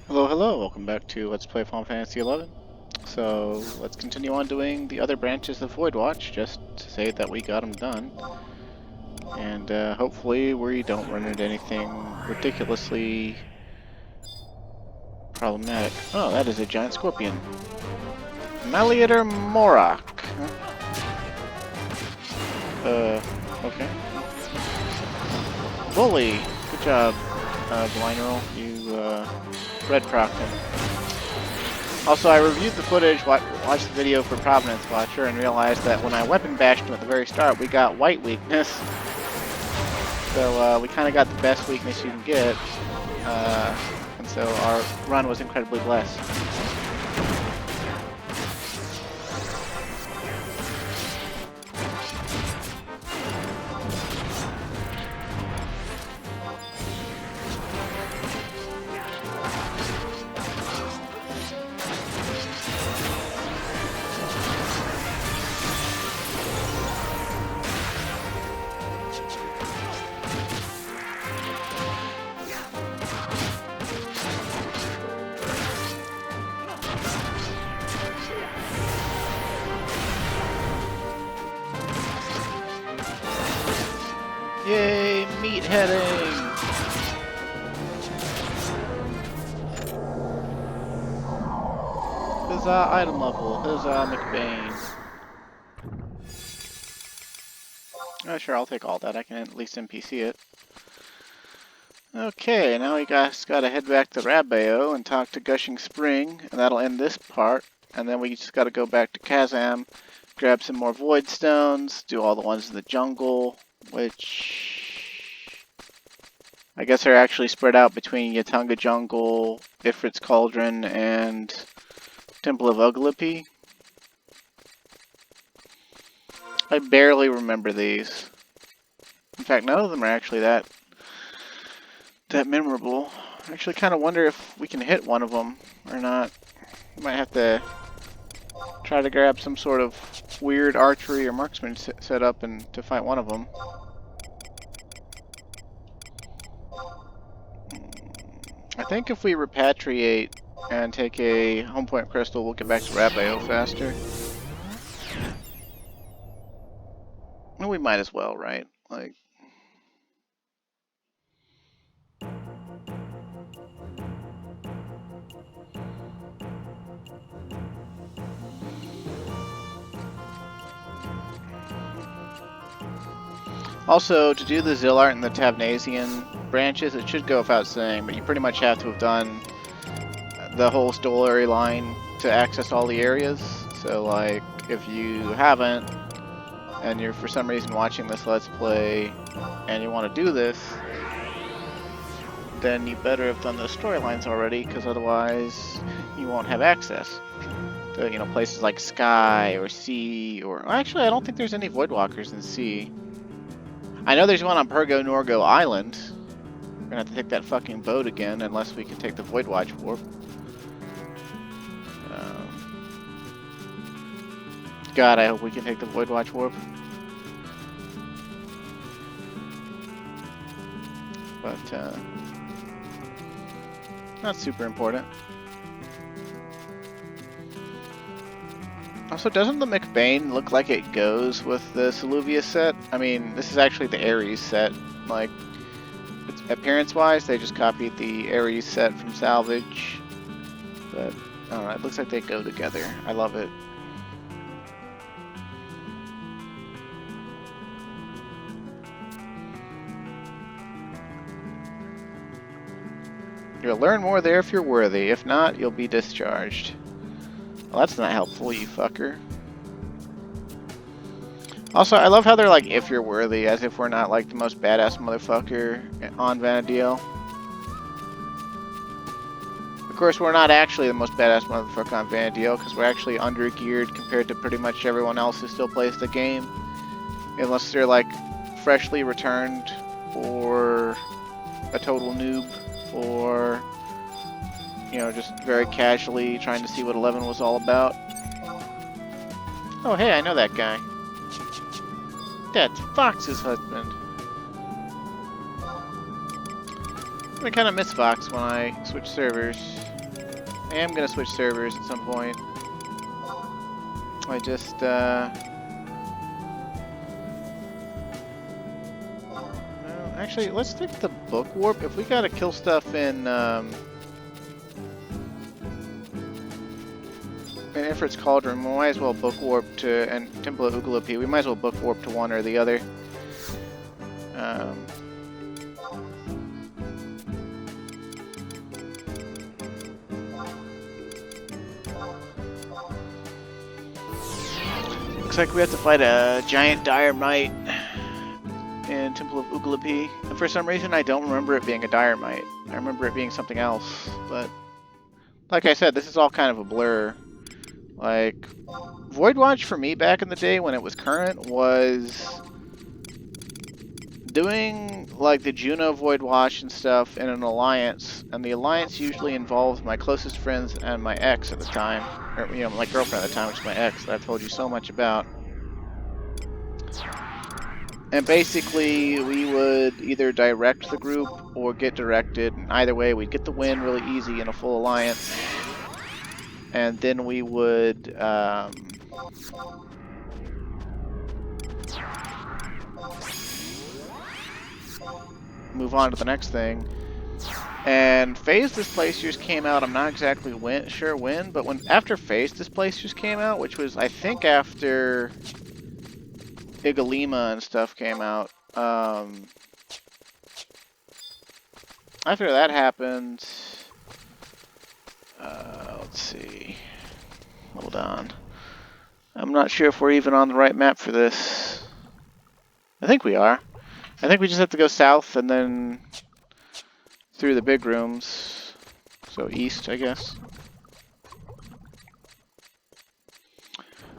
Hello, hello, welcome back to Let's Play Final Fantasy XI. So, let's continue on doing the other branches of Voidwatch, just to say that we got them done. And hopefully we don't run into anything ridiculously problematic. Oh, that is a giant scorpion. Maliator Morak. Okay. Bully! Good job, Blineral. You, Red Procton. Also, I reviewed the footage, watched the video for Provenance Watcher, and realized that when I weapon bashed him at the very start, we got white weakness. So we kind of got the best weakness you can get, and so our run was incredibly blessed. Yay, meat heading! Huzzah, item level. Huzzah, McBain. Oh, sure, I'll take all that. I can at least NPC it. Okay, now we guys gotta head back to Rabeo and talk to Gushing Spring, and that'll end this part. And then we just gotta go back to Kazam, grab some more Void Stones, do all the ones in the jungle, which I guess are actually spread out between Yatunga Jungle, Ifrit's Cauldron, and Temple of Uglipi. I barely remember these. In fact, none of them are actually that memorable. I actually kind of wonder if we can hit one of them or not. We might have to try to grab some sort of weird archery or marksman set up and to fight one of them. I think if we repatriate and take a home point crystal, we'll get back to Rabeo faster. Well, we might as well, right? Like. Also, to do the Zilart and the Tavnasian branches, it should go without saying, but you pretty much have to have done the whole Stolary line to access all the areas. So, like, if you haven't, and you're for some reason watching this Let's Play, and you want to do this, then you better have done those storylines already, because otherwise you won't have access to, you know, places like Sky or Sea, or actually I don't think there's any Voidwalkers in Sea. I know there's one on Pergo Norgo Island. We're gonna have to take that fucking boat again, unless we can take the Voidwatch warp. God, I hope we can take the Voidwatch warp. But, not super important. Also, doesn't the McBain look like it goes with the Saluvia set? I mean, this is actually the Ares set. Like, appearance-wise, they just copied the Ares set from Salvage. But, I don't know, it looks like they go together. I love it. You'll learn more there if you're worthy. If not, you'll be discharged. Well, that's not helpful, you fucker. Also, I love how they're like, if you're worthy, as if we're not like the most badass motherfucker on Vana'diel. Of course, we're not actually the most badass motherfucker on Vana'diel, because we're actually under-geared compared to pretty much everyone else who still plays the game. Unless they're like freshly returned, or a total noob, or, you know, just very casually trying to see what 11 was all about. Oh, hey, I know that guy. That's Fox's husband. I kind of miss Fox when I switch servers. I am gonna switch servers at some point. I just actually, let's stick to the book warp. If we gotta kill stuff in Ifrit's Cauldron, we might as well book warp to, and Temple of Ugalapi, we might as well book warp to one or the other. Looks like we have to fight a giant dire mite in Temple of Ugalapi. And for some reason, I don't remember it being a dire mite. I remember it being something else. But like I said, this is all kind of a blur. Like, Voidwatch for me back in the day when it was current was doing like the Juno Voidwatch and stuff in an alliance, and the alliance usually involves my closest friends and my ex at the time, or you know, my girlfriend at the time, which is my ex that I've told you so much about. And basically, we would either direct the group or get directed, and either way, we'd get the win really easy in a full alliance. And then we would move on to the next thing. And Phase Displacers came out. I'm not exactly sure when, but after Phase Displacers came out, which was I think after Igalima and stuff came out. After that happened, let's see. Hold on. I'm not sure if we're even on the right map for this. I think we are. I think we just have to go south and then through the big rooms. So east, I guess.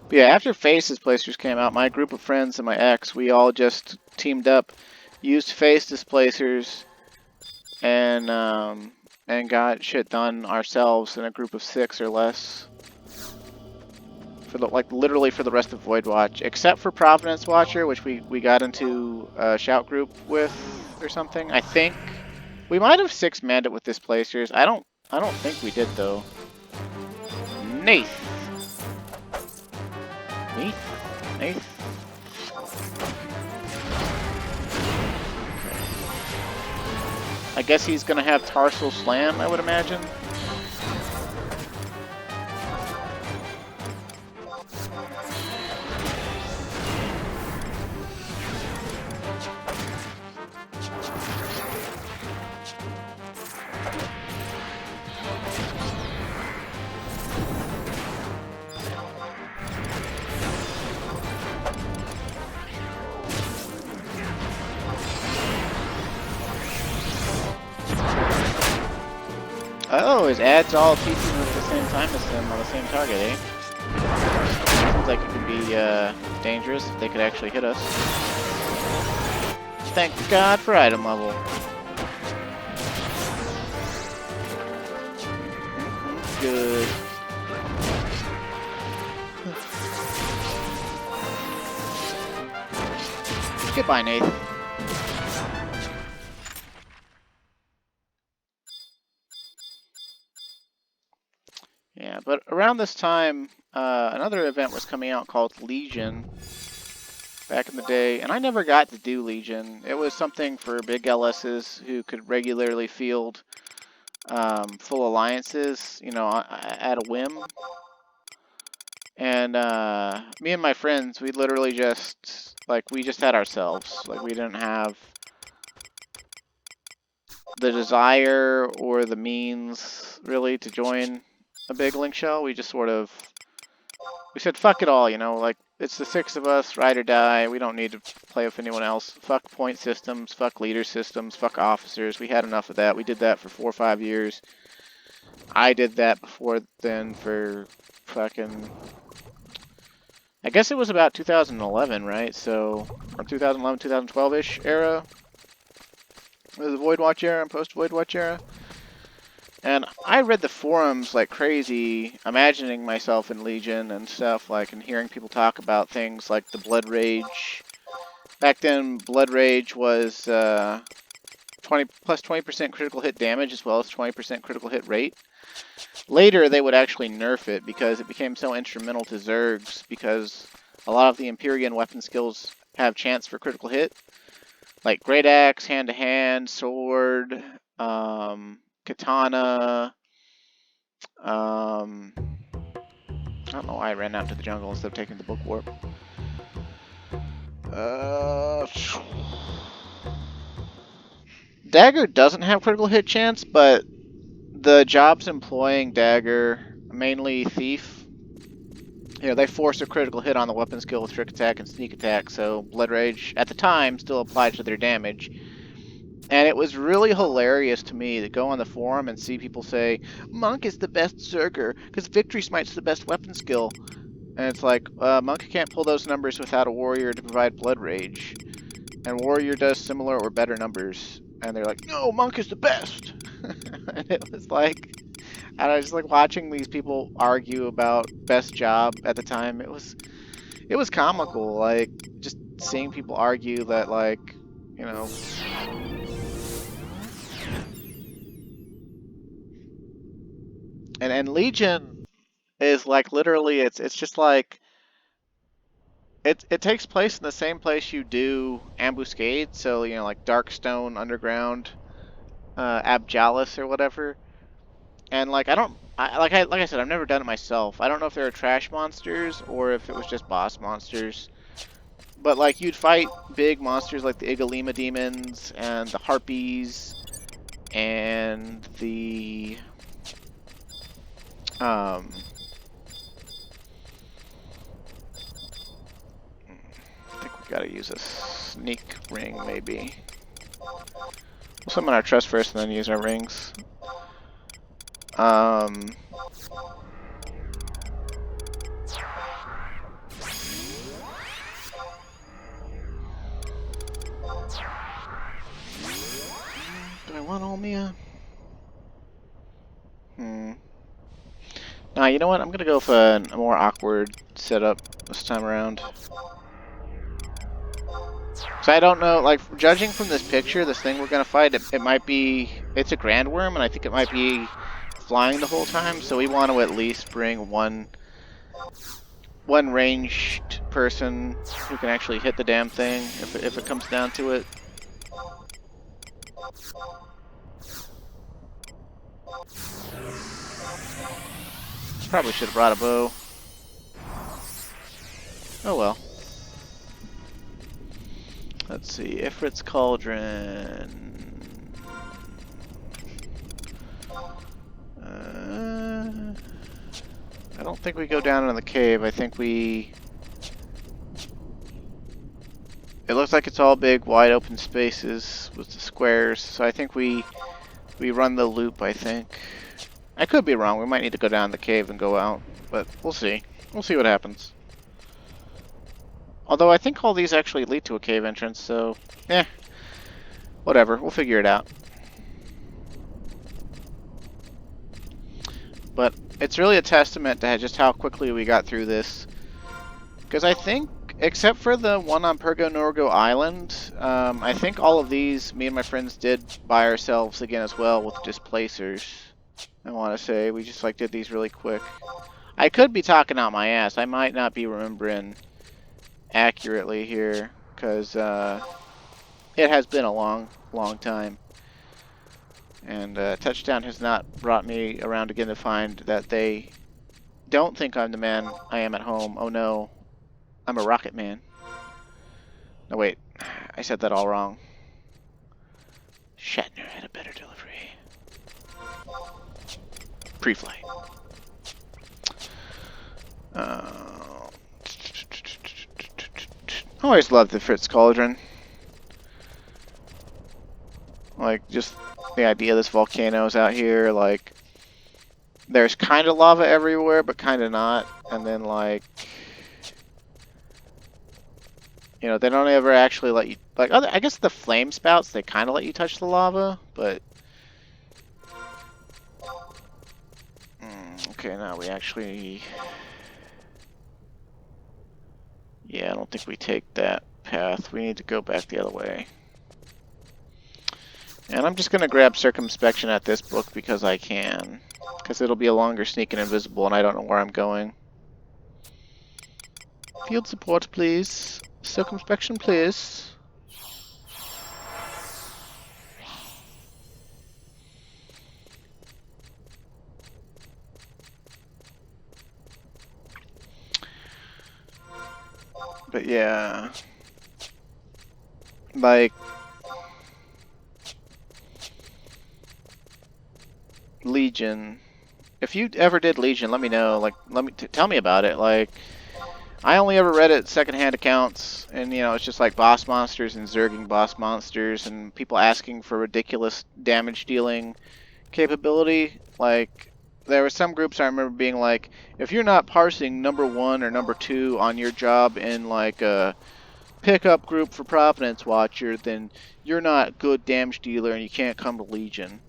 But yeah, after Phase Displacers came out, my group of friends and my ex, we all just teamed up, used Phase Displacers, and got shit done ourselves in a group of 6 or less. For the, like, literally for the rest of Voidwatch, except for Providence Watcher, which we got into a shout group with or something. I think we might have 6-manned it with Displacers. I don't think we did though. Nath. Nath. I guess he's gonna have Tarsal Slam, I would imagine. Oh, his ads all teaching at the same time as him on the same target, eh? Seems like it could be dangerous if they could actually hit us. Thank God for item level. Good. Goodbye, Nathan. Yeah, but around this time, another event was coming out called Legion back in the day, and I never got to do Legion. It was something for big LSs who could regularly field full alliances, you know, at a whim. And me and my friends, we literally just, like, we just had ourselves. Like, we didn't have the desire or the means, really, to join a big link shell. We just sort of, we said, fuck it all, you know, like, it's the 6 of us, ride or die, we don't need to play with anyone else. Fuck point systems, fuck leader systems, fuck officers. We had enough of that. We did that for 4 or 5 years. I did that before then for fucking, I guess it was about 2011, right? So, or 2011, 2012-ish era. The Voidwatch era and post-Voidwatch era. And I read the forums like crazy, imagining myself in Legion and stuff, like, and hearing people talk about things like the Blood Rage. Back then, Blood Rage was plus 20% critical hit damage as well as 20% critical hit rate. Later, they would actually nerf it because it became so instrumental to Zergs because a lot of the Empyrean weapon skills have chance for critical hit. Like Great Axe, Hand-to-Hand, Sword, Katana. I don't know why I ran out to the jungle instead of taking the Book Warp. Dagger doesn't have critical hit chance, but the jobs employing Dagger, mainly Thief, they force a critical hit on the weapon skill with Trick Attack and Sneak Attack, so Blood Rage, at the time, still applied to their damage. And it was really hilarious to me to go on the forum and see people say, Monk is the best Zerger, because Victory Smite's the best weapon skill. And it's like, Monk can't pull those numbers without a Warrior to provide Blood Rage. And Warrior does similar or better numbers. And they're like, no, Monk is the best! And it was like, and I was just like watching these people argue about best job at the time. It was comical, like, just seeing people argue that, like, you know... And Legion is like literally it's just like it takes place in the same place you do Ambuscade, so like Darkstone Underground, Abjalis or whatever. And like like I said, I've never done it myself. I don't know if there are trash monsters or if it was just boss monsters. But like you'd fight big monsters like the Igalima demons and the harpies and the I think we gotta use a sneak ring, maybe. We'll summon our trust first and then use our rings. Do I want Olmia? Nah, you know what? I'm gonna go for a more awkward setup this time around. So I don't know, like, judging from this picture, this thing we're gonna fight, it might be, it's a Grand Worm, and I think it might be flying the whole time, so we want to at least bring one ranged person who can actually hit the damn thing, if it comes down to it. Probably should have brought a bow. Oh well. Let's see, Ifrit's Cauldron. I don't think we go down in the cave. I think we... It looks like it's all big, wide open spaces with the squares. So I think we run the loop, I think. I could be wrong. We might need to go down the cave and go out. But we'll see. We'll see what happens. Although I think all these actually lead to a cave entrance, so... whatever. We'll figure it out. But it's really a testament to just how quickly we got through this. Because I think, except for the one on Pergo Norgo Island, I think all of these, me and my friends did by ourselves again as well with displacers. I want to say, we just like did these really quick. I could be talking out my ass. I might not be remembering accurately here, because it has been a long time. And Touchdown has not brought me around again to find that they don't think I'm the man I am at home. Oh no, I'm a rocket man. No wait, I said that all wrong. Shatner had a better delivery. Pre-flight. I always loved the Fritz Cauldron. Like, just the idea of this volcano's out here, like, there's kind of lava everywhere, but kind of not. And then, like, they don't ever actually let you, like, I guess the flame spouts, they kind of let you touch the lava, but... okay, now we actually... Yeah, I don't think we take that path. We need to go back the other way. And I'm just going to grab Circumspection at this book because I can. Because it'll be a longer Sneak and Invisible, and I don't know where I'm going. Field support, please. Circumspection, please. But yeah. Like... Legion. If you ever did Legion, let me know. Like, tell me about it. Like, I only ever read it secondhand accounts, and you know, it's just like boss monsters and zerging boss monsters, and people asking for ridiculous damage dealing capability. Like, there were some groups I remember being like, if you're not parsing number 1 or number 2 on your job in like a pickup group for Providence Watcher, then you're not good damage dealer and you can't come to Legion.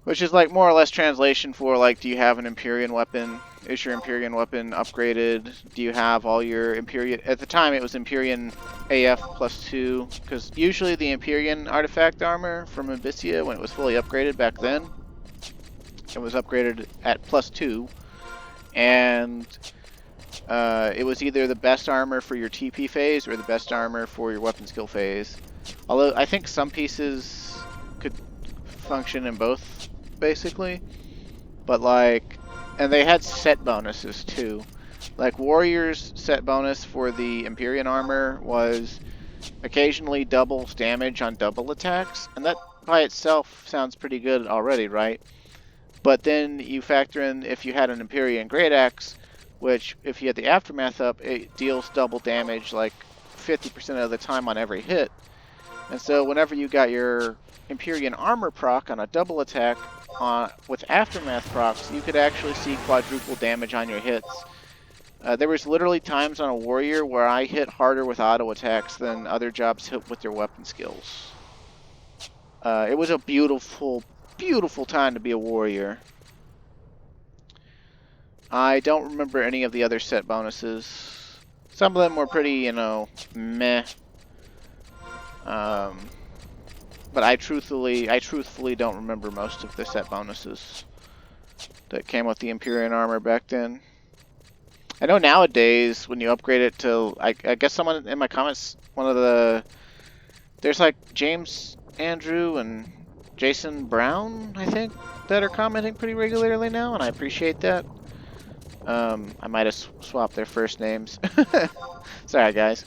Which is like more or less translation for like, do you have an Empyrean weapon? Is your Empyrean weapon upgraded? Do you have all your Empyrean... At the time it was Empyrean AF +2, because usually the Empyrean artifact armor from Abysia, when it was fully upgraded back then, it was upgraded at +2, and it was either the best armor for your TP phase or the best armor for your weapon skill phase. Although I think some pieces could function in both, basically. But like, and they had set bonuses too. Like Warrior's set bonus for the Empyrean armor was occasionally doubles damage on double attacks, and that by itself sounds pretty good already, right? But then you factor in if you had an Empyrean Great Axe, which if you had the Aftermath up, it deals double damage like 50% of the time on every hit. And so whenever you got your Empyrean armor proc on a double attack with Aftermath procs, you could actually see quadruple damage on your hits. There was literally times on a warrior where I hit harder with auto attacks than other jobs hit with their weapon skills. It was a beautiful, beautiful time to be a warrior. I don't remember any of the other set bonuses. Some of them were pretty, you know, meh. But I truthfully don't remember most of the set bonuses that came with the Empyrean armor back then. I know nowadays when you upgrade it to, I guess someone in my comments, there's like James Andrew and Jason Brown, I think, that are commenting pretty regularly now, and I appreciate that. I might have swapped their first names. Sorry, guys.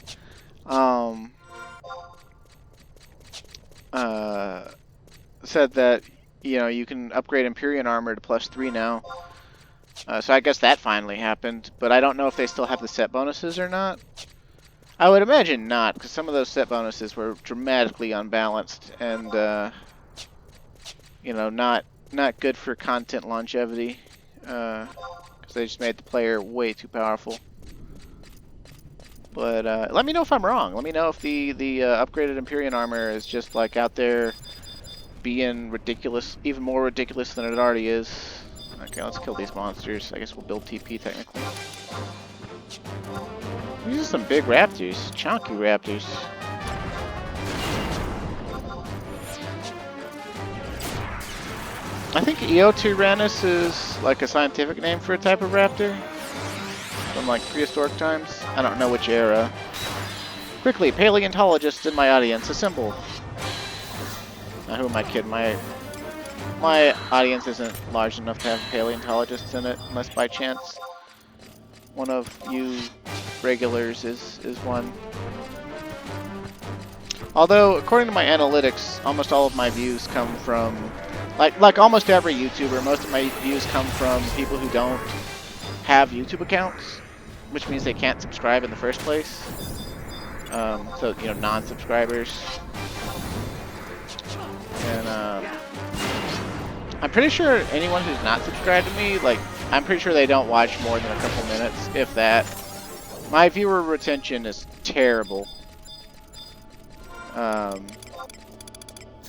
Said that, you know, you can upgrade Empyrean armor to +3 now. So I guess that finally happened, but I don't know if they still have the set bonuses or not. I would imagine not, because some of those set bonuses were dramatically unbalanced and, you know, not good for content longevity, because they just made the player way too powerful. But let me know if I'm wrong. Let me know if the upgraded Empyrean armor is just like out there being ridiculous, even more ridiculous than it already is. Okay, let's kill these monsters. I guess we'll build TP technically. These are some big raptors, chunky raptors. I think Eotyrannus is like a scientific name for a type of raptor from like prehistoric times. I don't know which era. Quickly, paleontologists in my audience, assemble. Now, who am I kidding? My audience isn't large enough to have paleontologists in it, unless by chance one of you regulars is one. Although, according to my analytics, almost all of my views come from, like almost every YouTuber, most of my views come from people who don't have YouTube accounts, which means they can't subscribe in the first place. So, you know, non-subscribers. And, I'm pretty sure anyone who's not subscribed to me, like, I'm pretty sure they don't watch more than a couple minutes, if that. My viewer retention is terrible.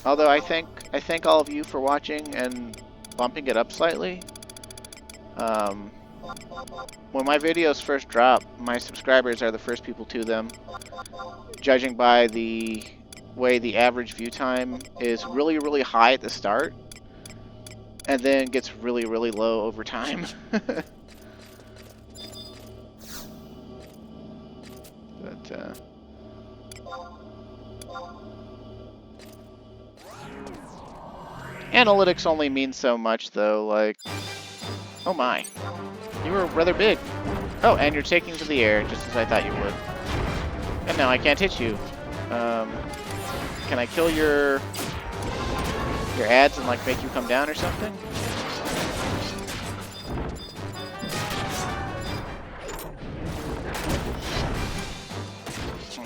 Although I thank all of you for watching and bumping it up slightly. When my videos first drop, my subscribers are the first people to them, judging by the way the average view time is really, really high at the start, and then gets really, really low over time. But, analytics only mean so much, though, like... Oh my. You were rather big. Oh, and you're taking to the air, just as I thought you would. And now I can't hit you. Can I kill your ads and, like, make you come down or something?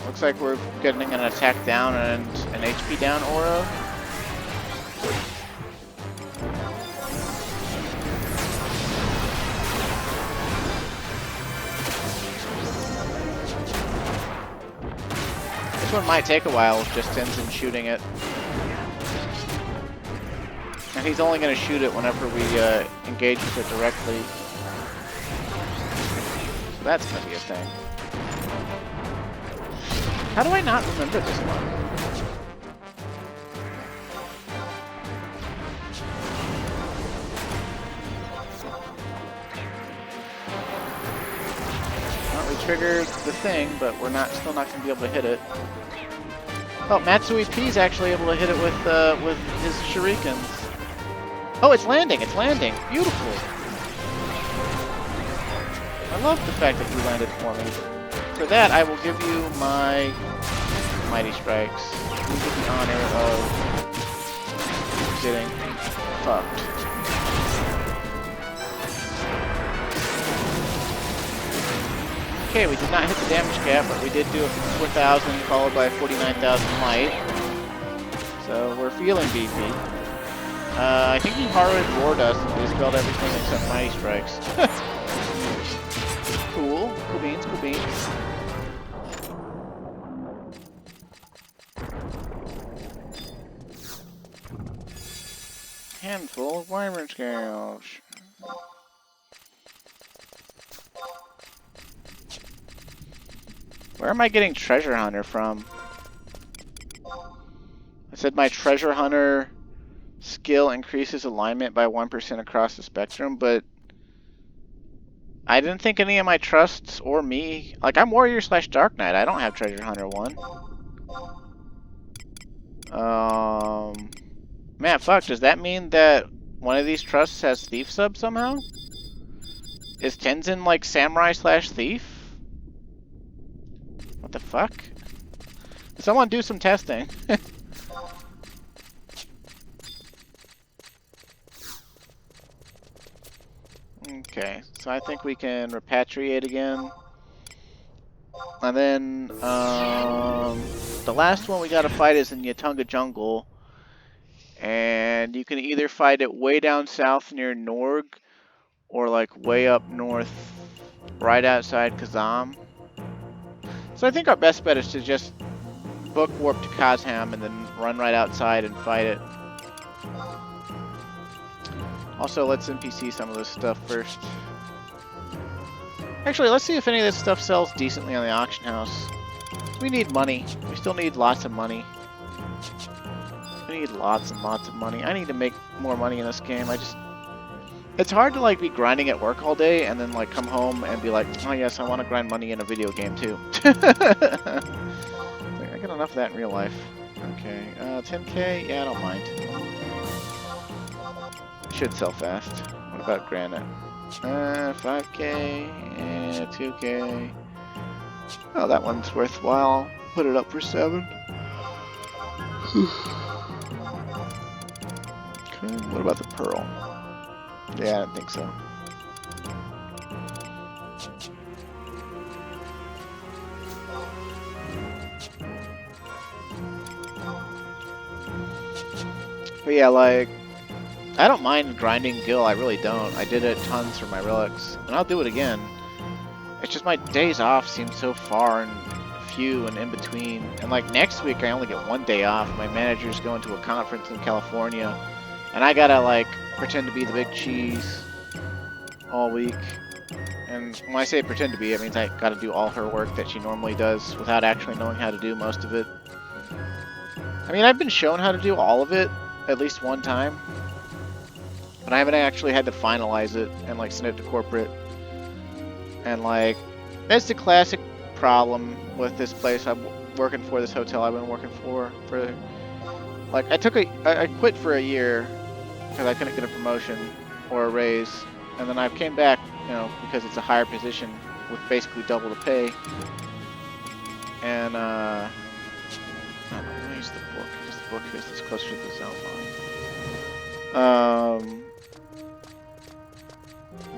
Looks like we're getting an attack down and an HP down aura. This one might take a while with just Tenzin shooting it. And he's only going to shoot it whenever we engage with it directly. So that's going to be a thing. How do I not remember this one? Well, we triggered the thing, but we're still not going to be able to hit it. Oh, Matsui P's actually able to hit it with his shurikens. Oh, it's landing! It's landing! Beautiful! I love the fact that you landed for me. For that, I will give you my Mighty Strikes. You get the honor of getting fucked. Okay, we did not hit the damage cap, but we did do a 4,000 followed by 49,000 light. So we're feeling beefy. I think he hard roared us and dispelled everything except Mighty Strikes. Cool. Cool beans, cool beans. Handful of wyvern scales. Where am I getting Treasure Hunter from? I said my Treasure Hunter skill increases alignment by 1% across the spectrum, but I didn't think any of my trusts or me... Like, I'm Warrior / Dark Knight. I don't have Treasure Hunter 1. Man, fuck, does that mean that one of these trusts has Thief sub somehow? Is Tenzin, like, Samurai / Thief? What the fuck? Someone do some testing. Okay, so I think we can repatriate again. And then, the last one we gotta fight is in Yatunga Jungle. And you can either fight it way down south near Norg, or like way up north, right outside Kazam. So I think our best bet is to just book warp to Kazham and then run right outside and fight it. Also, let's NPC some of this stuff first. Actually, let's see if any of this stuff sells decently on the auction house. We need money. We still need lots of money. We need lots and lots of money. I need to make more money in this game. It's hard to like be grinding at work all day and then like come home and be like, oh yes, I want to grind money in a video game too. I get enough of that in real life. Okay, 10k? Yeah, I don't mind. Should sell fast. What about granite? 5k, 2k. Oh, that one's worthwhile. Put it up for 7. Okay, what about the pearl? Yeah, I don't think so. But yeah, like, I don't mind grinding Gil, I really don't. I did it tons for my relics, and I'll do it again. It's just my days off seem so far and few and in between. And like next week I only get 1 day off. My manager's going to a conference in California, and I gotta like pretend to be the big cheese all week. And when I say pretend to be, it means I gotta do all her work that she normally does without actually knowing how to do most of it. mean, I've been shown how to do all of it at least one time, but I haven't actually had to finalize it and like send it to corporate. And like, that's the classic problem with this place I'm working for, this hotel I've been working for like, I quit for a year because I couldn't get a promotion or a raise, and then I came back, you know, because it's a higher position with basically double the pay. And I don't know, let me use the book because the book is this closer to the cell phone.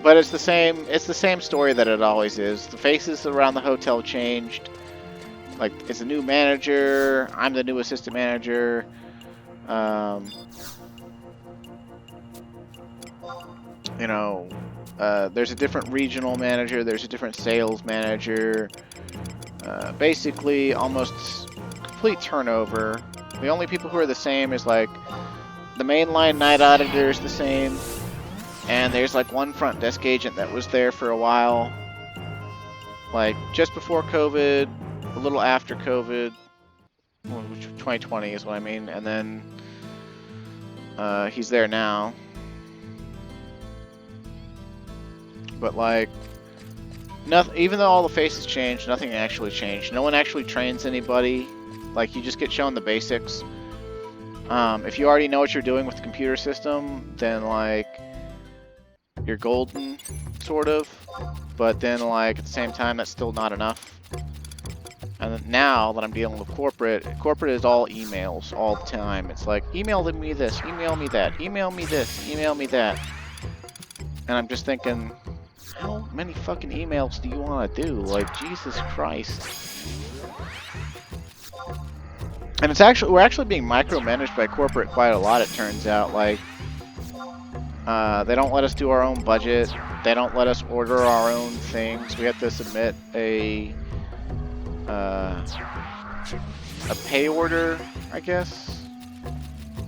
But it's the same story that it always is. The faces around the hotel changed. Like, it's a new manager. I'm the new assistant manager. You know, there's a different regional manager. There's a different sales manager. Basically, almost complete turnover. The only people who are the same is like the mainline night auditor is the same. And there's like one front desk agent that was there for a while, like just before COVID, a little after COVID, which 2020 is what I mean, and then he's there now. But like, nothing. Even though all the faces changed, nothing actually changed. No one actually trains anybody. Like, you just get shown the basics. If you already know what you're doing with the computer system, then like, you're golden, sort of, but then like at the same time that's still not enough. And then now that I'm dealing with corporate is all emails all the time. It's like, email me this, email me that, email me this, email me that. And I'm just thinking, how many fucking emails do you want to do? Like, Jesus Christ. And we're actually being micromanaged by corporate quite a lot, it turns out. Like, they don't let us do our own budget. They don't let us order our own things. We have to submit a pay order, I guess,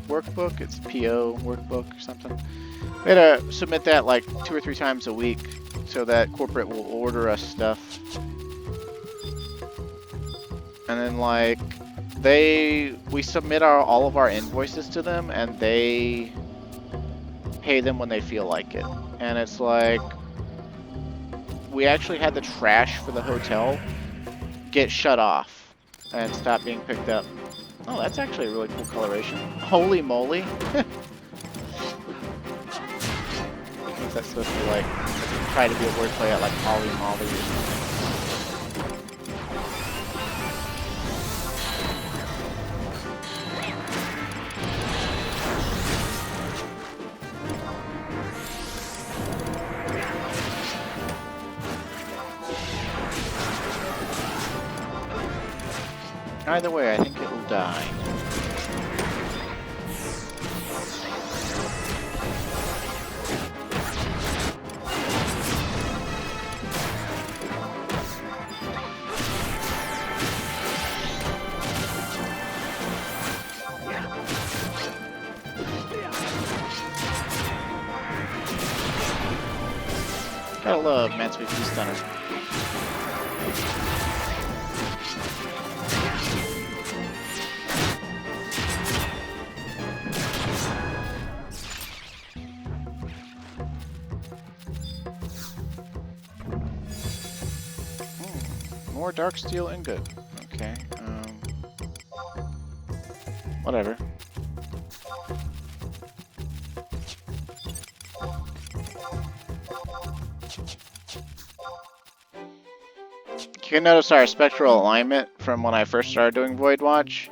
workbook. It's PO workbook or something. We had to submit that like 2 or 3 times a week so that corporate will order us stuff. And then like, we submit all of our invoices to them, and they pay them when they feel like it. And it's like, we actually had the trash for the hotel get shut off and stop being picked up. Oh, that's actually a really cool coloration. Holy moly. I think that's supposed to be like, try to be a wordplay at like Holly Molly or something. Either way, I think it will die. Gotta love Matsuyuki Stunner. More dark steel ingot. Okay. Whatever. You can notice our spectral alignment from when I first started doing Voidwatch.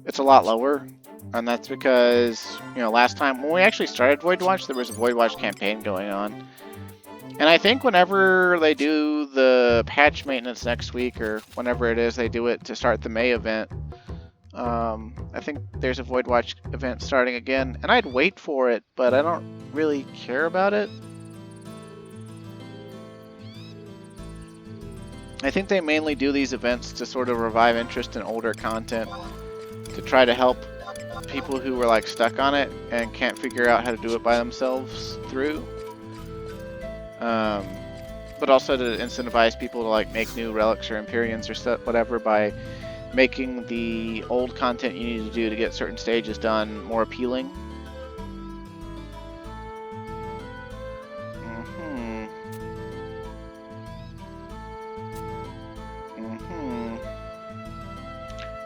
It's a lot lower, and that's because, you know, last time when we actually started Voidwatch, there was a Voidwatch campaign going on. And I think whenever they do the patch maintenance next week, or whenever it is they do it to start the May event, I think there's a Voidwatch event starting again, and I'd wait for it, but I don't really care about it. I think they mainly do these events to sort of revive interest in older content, to try to help people who were like stuck on it and can't figure out how to do it by themselves through. But also to incentivize people to like make new relics or Empyreans or stuff, whatever, by making the old content you need to do to get certain stages done more appealing.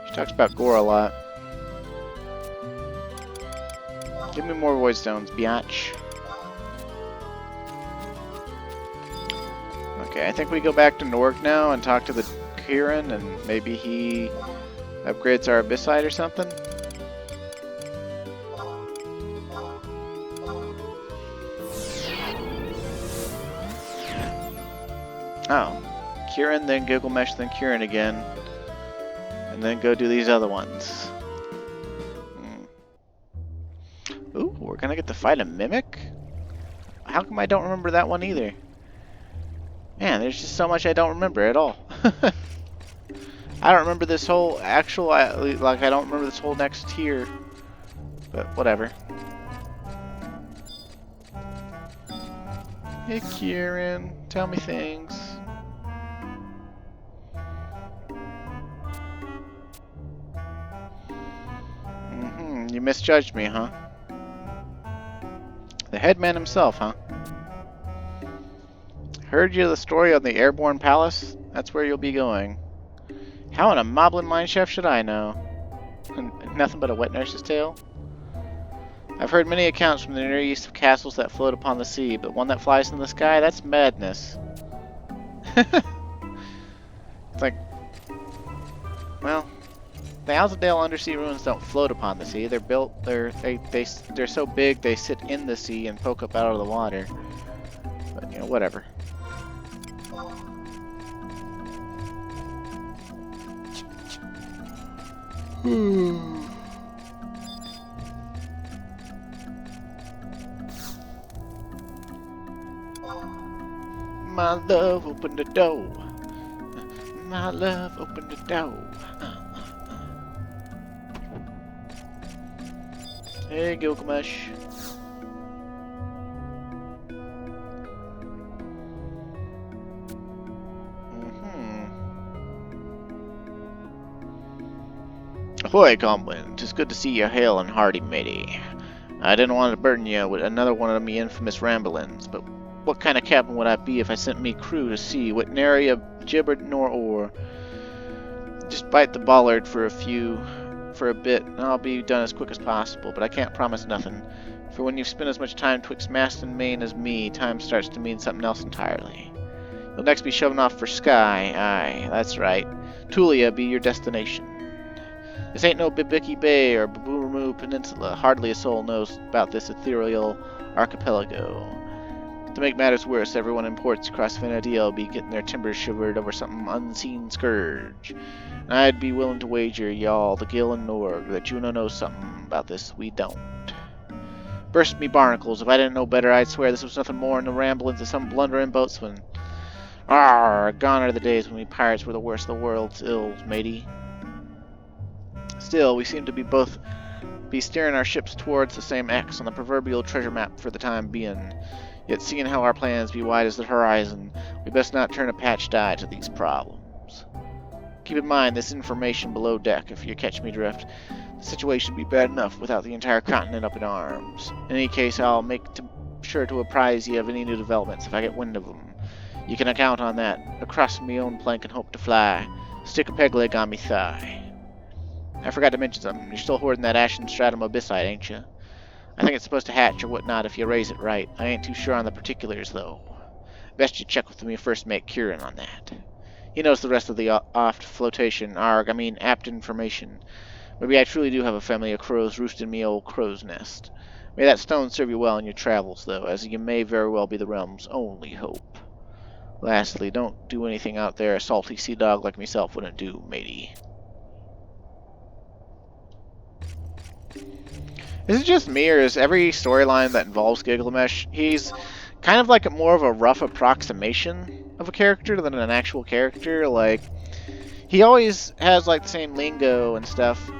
She talks about gore a lot. Give me more void stones, biatch. Okay, I think we go back to Norg now and talk to the Kieran, and maybe he upgrades our Abyssite or something. Oh. Kieran, then Gilgamesh, then Kieran again. And then go do these other ones. Ooh, we're gonna get to fight a Mimic? How come I don't remember that one either? Man, there's just so much I don't remember at all. I don't remember this whole actual, like I don't remember this whole next tier. But whatever. Hey Kieran, tell me things. You misjudged me, huh? The headman himself, huh? Heard you the story on the Airborne Palace? That's where you'll be going. How in a moblin mineshaft should I know? Nothing but a wet nurse's tale? I've heard many accounts from the Near East of castles that float upon the sea, but one that flies in the sky? That's madness. It's like... Well... The Alzadale undersea ruins don't float upon the sea. They're built. They're so big they sit in the sea and poke up out of the water. But you know, whatever. My love opened the door. My love opened the door. Hey, Gilgamesh. Ahoy, Comwin. 'Tis good to see you hale and hearty, matey. I didn't want to burden you with another one of me infamous ramblings, but what kind of captain would I be if I sent me crew to sea with nary a gibber nor oar? Just bite the bollard for a bit, and I'll be done as quick as possible, but I can't promise nothing, for when you've spent as much time twixt mast and main as me, time starts to mean something else entirely. You'll next be shoving off for Sky, aye, that's right. Tulia be your destination. This ain't no Bibiki Bay or Baburamu Peninsula, hardly a soul knows about this ethereal archipelago. To make matters worse, everyone in ports across Venedia will be getting their timbers shivered over some unseen scourge. And I'd be willing to wager y'all, the Gil and Norg, that Juno knows something about this we don't. Burst me barnacles, if I didn't know better, I'd swear this was nothing more than the ramblings of some blundering boatswain. Arr, gone are the days when we pirates were the worst of the world's ills, matey. Still, we seem to both be steering our ships towards the same X on the proverbial treasure map for the time being. Yet seeing how our plans be wide as the horizon, we best not turn a patched eye to these problems. Keep in mind this information below deck, if you catch me drift. The situation would be bad enough without the entire continent up in arms. In any case, I'll make sure to apprise you of any new developments if I get wind of them. You can account on that. Across me own plank and hope to fly. Stick a peg leg on me thigh. I forgot to mention something. You're still hoarding that ashen stratum abyssite, ain't you? I think it's supposed to hatch or whatnot if you raise it right. I ain't too sure on the particulars, though. Best you check with me first mate Kieran on that. He knows the rest of the aft flotation, apt information. Maybe I truly do have a family of crows roosting me old crow's nest. May that stone serve you well in your travels, though, as you may very well be the realm's only hope. Lastly, don't do anything out there a salty sea dog like myself wouldn't do, matey. Is it just me, or is every storyline that involves Gilgamesh, he's kind of like more of a rough approximation of a character than an actual character? Like, he always has like the same lingo and stuff,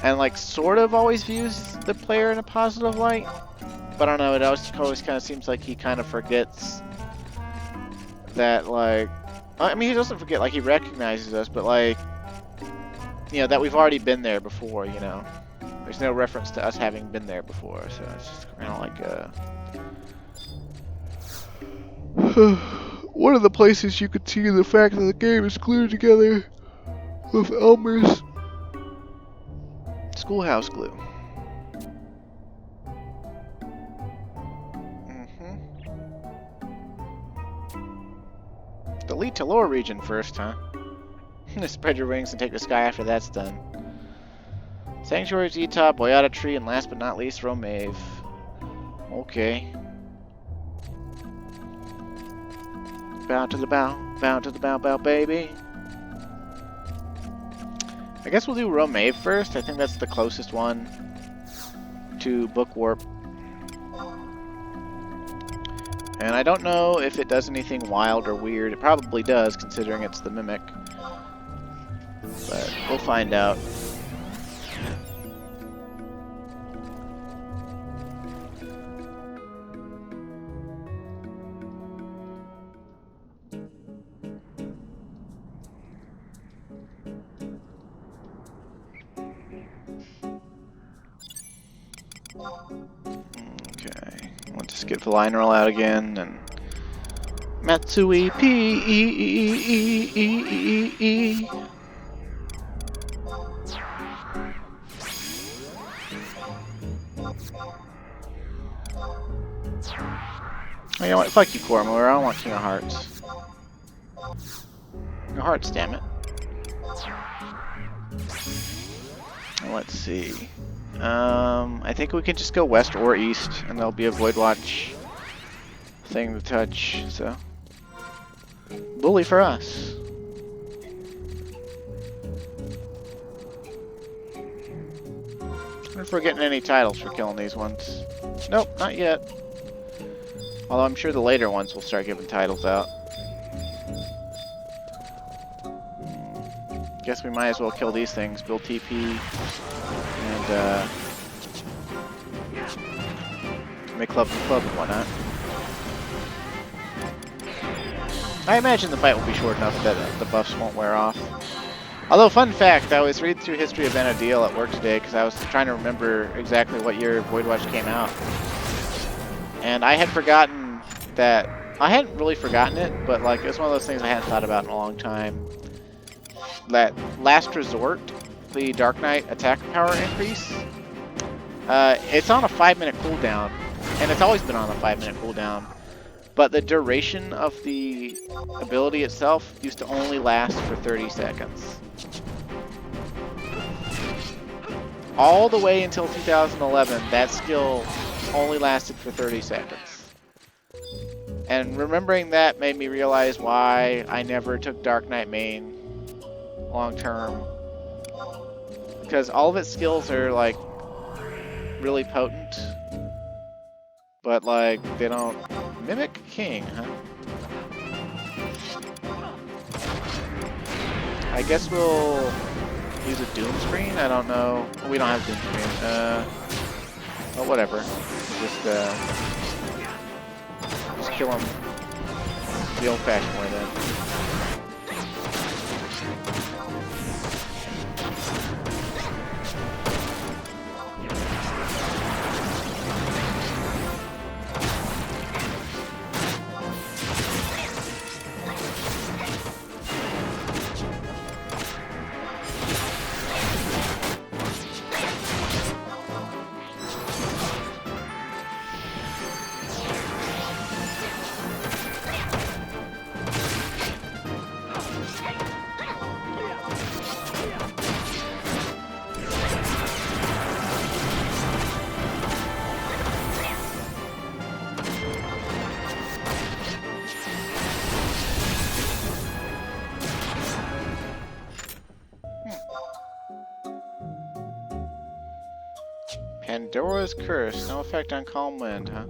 and like sort of always views the player in a positive light. But I don't know, it always kind of seems like he kind of forgets that, like, I mean, he doesn't forget, like, he recognizes us, but like, you know, that we've already been there before, you know. There's no reference to us having been there before, so it's just kind of like one of the places you could see the fact that the game is glued together with Elmer's schoolhouse glue. Delete to lower region first, huh? Spread your wings and take the sky after that's done. Sanctuary, Z-Top, Boyata Tree, and last but not least, Romave. Okay. Bow to the bow, baby. I guess we'll do Romave first. I think that's the closest one to Book Warp. And I don't know if it does anything wild or weird. It probably does, considering it's the Mimic. But we'll find out. Okay, we'll just get the line roll out again and Matsui P. Oh, you know what? Fuck you, Koromor. I don't want King of Hearts. King of Hearts, damn it. Let's see. I think we can just go west or east, and there'll be a Voidwatch thing to touch, so. Bully for us. I wonder if we're getting any titles for killing these ones. Nope, not yet. Although I'm sure the later ones will start giving titles out. Guess we might as well kill these things, build TP, and make club and whatnot. I imagine the fight will be short enough that the buffs won't wear off. Although, fun fact, I was reading through History of Benadeel at work today because I was trying to remember exactly what year Voidwatch came out. And I had forgotten that, I hadn't really forgotten it, but like it's one of those things I hadn't thought about in a long time. That Last Resort, the Dark Knight attack power increase, it's on a 5-minute cooldown, and it's always been on a 5-minute cooldown. But the duration of the ability itself used to only last for 30 seconds. All the way until 2011, that skill only lasted for 30 seconds. And remembering that made me realize why I never took Dark Knight main long term. Because all of its skills are like really potent. But like they don't mimic King, huh? I guess we'll use a Doom screen? I don't know. We don't have Doom screen. Well, whatever. Just kill him the old-fashioned way then. Pandora's Curse. No effect on Calm Wind, huh?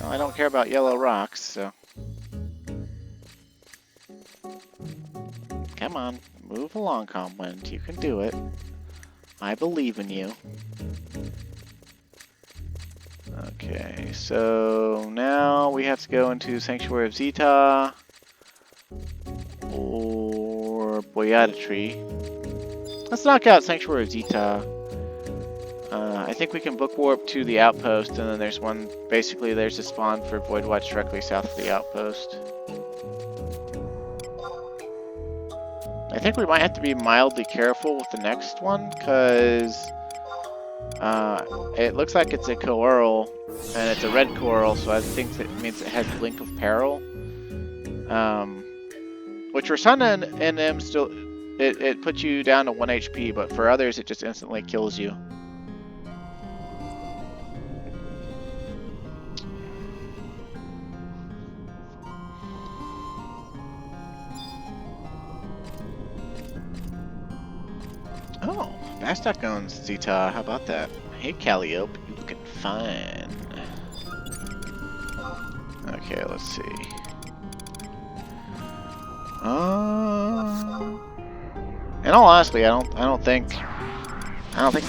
No, I don't care about yellow rocks, so... Come on, move along, Calm Wind. You can do it. I believe in you. Okay, so now we have to go into Sanctuary of Zeta or Boyata Tree. Let's knock out Sanctuary of Zeta. I think we can book warp to the outpost, and then there's one, basically there's a spawn for Voidwatch directly south of the outpost. I think we might have to be mildly careful with the next one, because it looks like it's a coral, and it's a red coral, so I think that means it has Blink of Peril. Which for Sun and M still, it puts you down to 1 HP, but for others it just instantly kills you. Oh, Bastok owns Zeta. How about that? Hey, Calliope, you looking fine. Okay, let's see. In all honesty, I don't think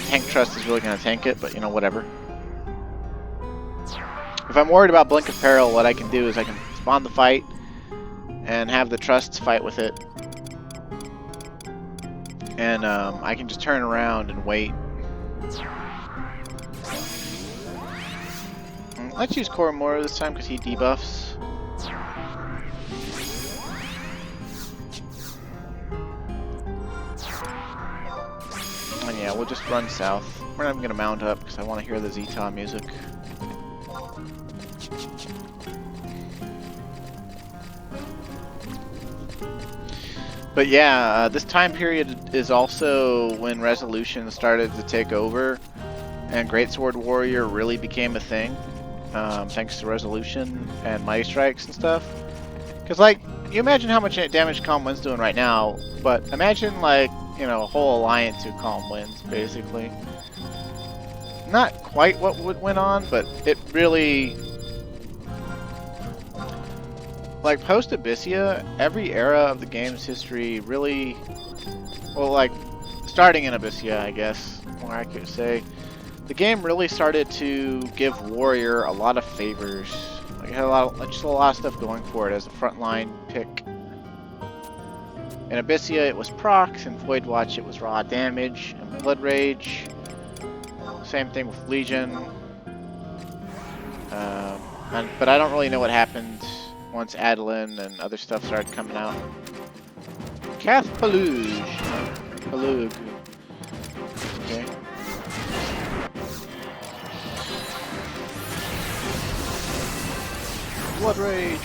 Tank Trust is really gonna tank it, but you know, whatever. If I'm worried about Blink of Peril, what I can do is I can spawn the fight and have the Trusts fight with it. And I can just turn around and wait. Let's use Koromora this time because he debuffs. And yeah, we'll just run south. We're not even going to mount up because I want to hear the Zeta music. But yeah, this time period is also when Resolution started to take over and Greatsword Warrior really became a thing, thanks to Resolution and Mighty Strikes and stuff. Because, like, you imagine how much damage Calm Wind's doing right now, but imagine, like, you know, a whole alliance of Calm Winds, basically. Not quite what went on, but it really... Like, post-Abyssia, every era of the game's history really... Well, like, starting in Abyssia, I guess, more accurate to say, the game really started to give Warrior a lot of favors. Like, it had just a lot of stuff going for it as a frontline pick. In Abyssia, it was procs, and Voidwatch, it was raw damage, and Blood Rage. Same thing with Legion. But I don't really know what happened once Adeline and other stuff started coming out. Cath Paluge. Palug. Okay. Blood Rage.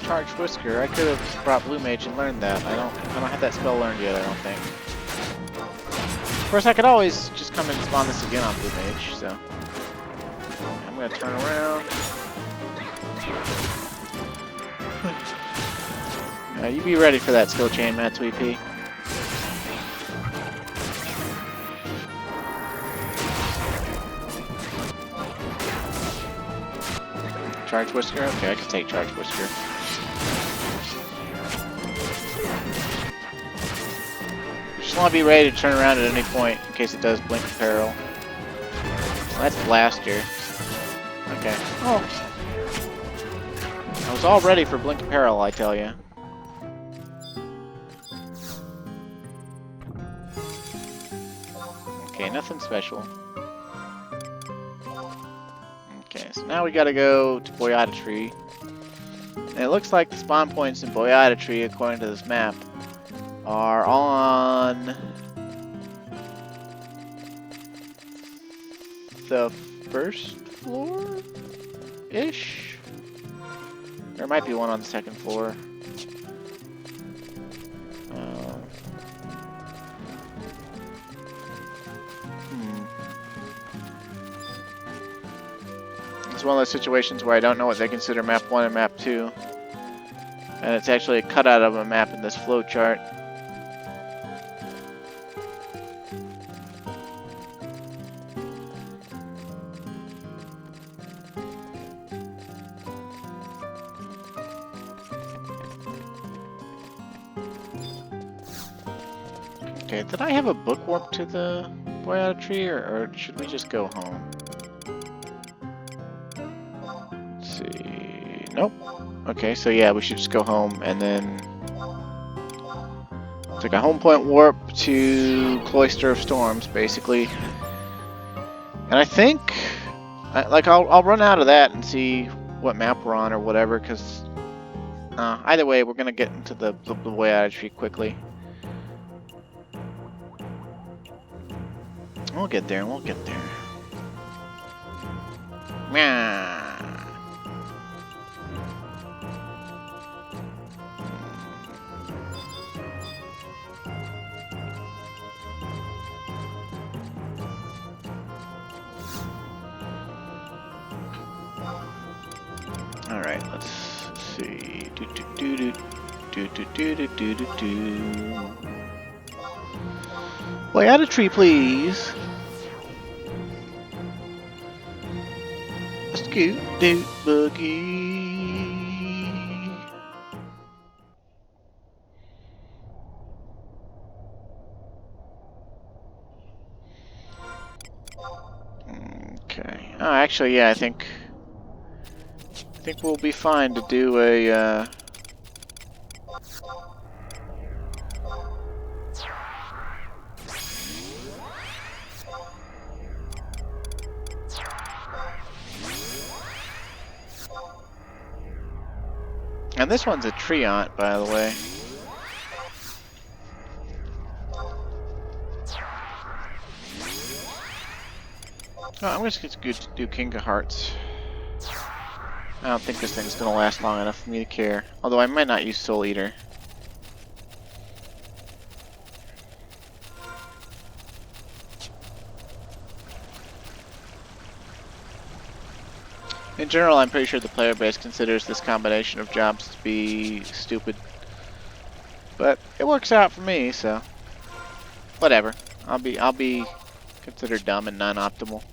Charge Whisker. I could have brought Blue Mage and learned that. I don't have that spell learned yet, I don't think. Of course, I could always just come and spawn this again on Blue Mage, so... I'm gonna turn around. You be ready for that skill chain, Matt Tweep. Charge Whisker? Okay, I can take Charge Whisker. Just want to be ready to turn around at any point in case it does Blink of Peril. Well, that's Blaster. Okay. Oh. I was all ready for Blink of Peril, I tell you. Okay, nothing special. Okay, so now we gotta go to Boyata Tree. And it looks like the spawn points in Boyata Tree, according to this map, are on the first floor-ish? There might be one on the second floor. It's one of those situations where I don't know what they consider map 1 and map 2. And it's actually a cutout of a map in this flowchart. Okay, did I have a book warp to the boy out of tree, or should we just go home? Let's see. Nope. Okay, so yeah, we should just go home and then take a home point warp to Cloister of Storms, basically. And I think, I'll run out of that and see what map we're on or whatever, because either way, we're gonna get into the way out of tree quickly. We'll get there. We'll get there. Meow. All right, let's see. Way out of tree, please. Scoot doot boogie. Okay. Oh, actually, yeah, I think we'll be fine to do a. And this one's a Treant, by the way. Oh, I'm just going to do King of Hearts. I don't think this thing's going to last long enough for me to care. Although I might not use Soul Eater. In general, I'm pretty sure the player base considers this combination of jobs to be stupid. But it works out for me, so whatever. I'll be considered dumb and non-optimal.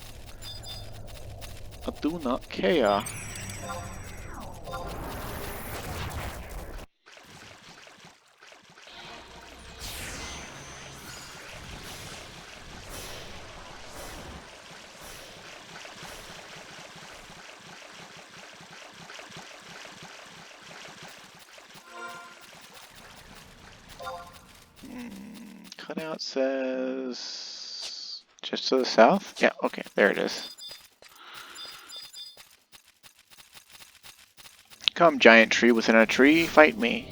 I do not care. Cutout says just to the south? Yeah, okay, there it is. Come, giant tree within a tree, fight me.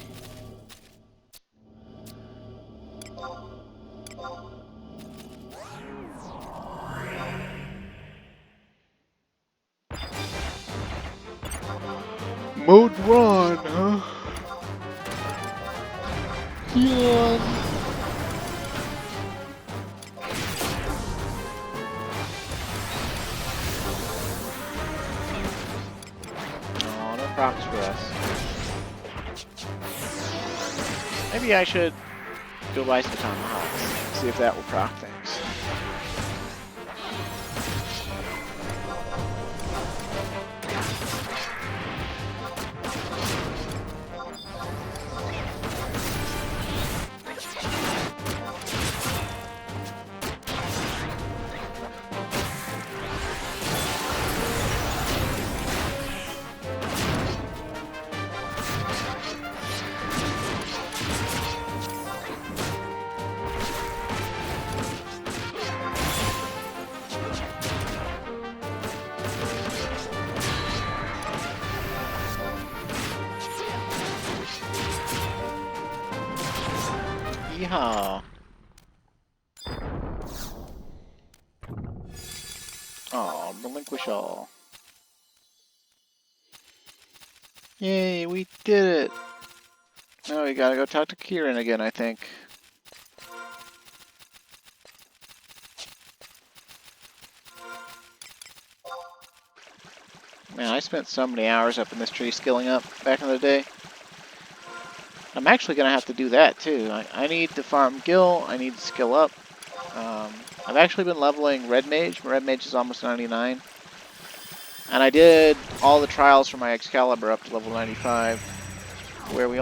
Mode run, huh? Yeah. Oh, no props for us. Maybe I should go buy some tomahawks, see if that will proc things. Yeehaw. Oh, relinquish all. Yay, we did it. Now we gotta go talk to Kieran again, I think. Man, I spent so many hours up in this tree skilling up back in the day. I'm actually going to have to do that too. I need to farm Gil, I need to skill up. I've actually been leveling Red Mage. My Red Mage is almost 99. And I did all the trials for my Excalibur up to level 95. where we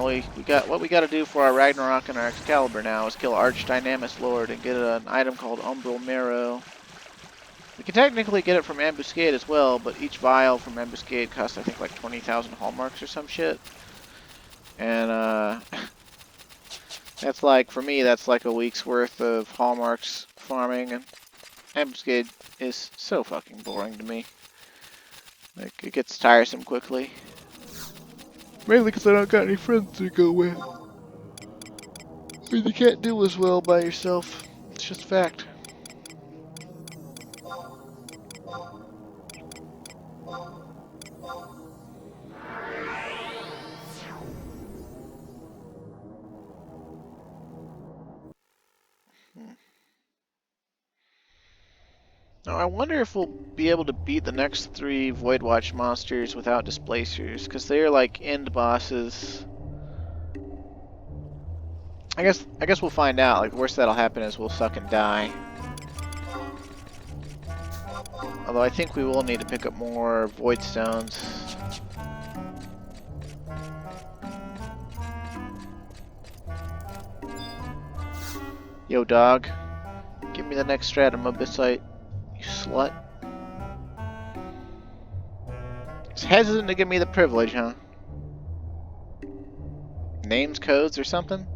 got what we got to do for our Ragnarok and our Excalibur now is kill Archdynamis Lord and get an item called Umbral Marrow. We can technically get it from Ambuscade as well, but each vial from Ambuscade costs I think like 20,000 hallmarks or some shit. And that's like, for me, that's like a week's worth of hallmarks farming, and Ambuscade is so fucking boring to me. Like, it gets tiresome quickly. Mainly because I don't got any friends to go with. And you can't do as well by yourself. It's just a fact. Now, I wonder if we'll be able to beat the next 3 Voidwatch monsters without displacers, because they are like end bosses. I guess we'll find out. Like, the worst that'll happen is we'll suck and die. Although I think we will need to pick up more Void Stones. Yo, dog. Give me the next stratum Abyssite, you slut. He's hesitant to give me the privilege, huh? Names, codes, or something?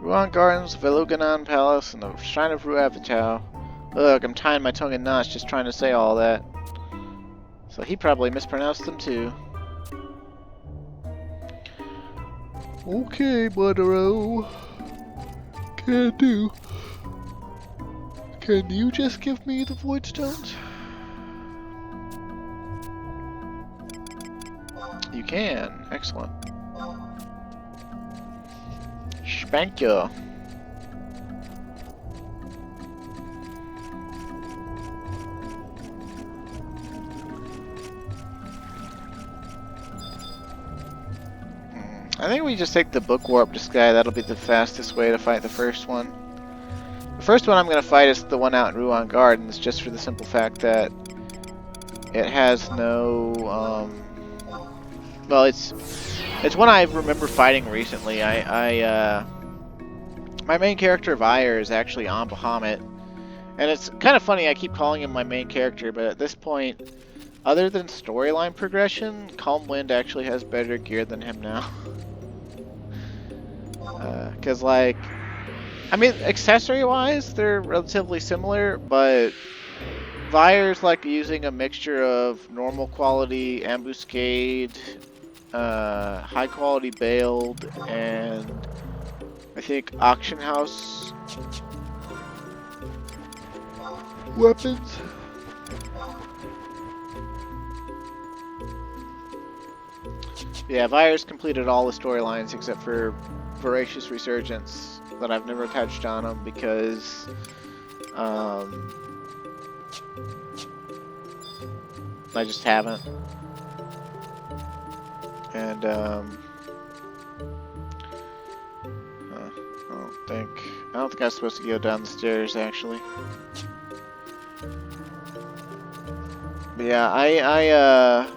Urhgan Gardens, Veluganon Palace, and the Shrine of Ruavitau. Ugh, I'm tying my tongue in knots just trying to say all that. So he probably mispronounced them too. Okay, Buttero. Can do. Can you just give me the Void Stones? You can. Excellent. Spank ya. I think we just take the Book Warp Disguise. That'll be the fastest way to fight the first one. The first one I'm going to fight is the one out in Urhgan Gardens, just for the simple fact that it has no, well, it's one I remember fighting recently. My main character, Vyre, is actually on Bahamut. And it's kind of funny, I keep calling him my main character, but at this point, other than storyline progression, Calm Wind actually has better gear than him now. Because, like, I mean, accessory-wise, they're relatively similar, but Vyre's, like, using a mixture of normal quality Ambuscade, high quality Baled, and I think Auction House weapons. Yeah, Vyre's completed all the storylines except for Voracious Resurgence, that I've never touched on them because I just haven't. And I don't think I was supposed to go down the stairs actually. But yeah,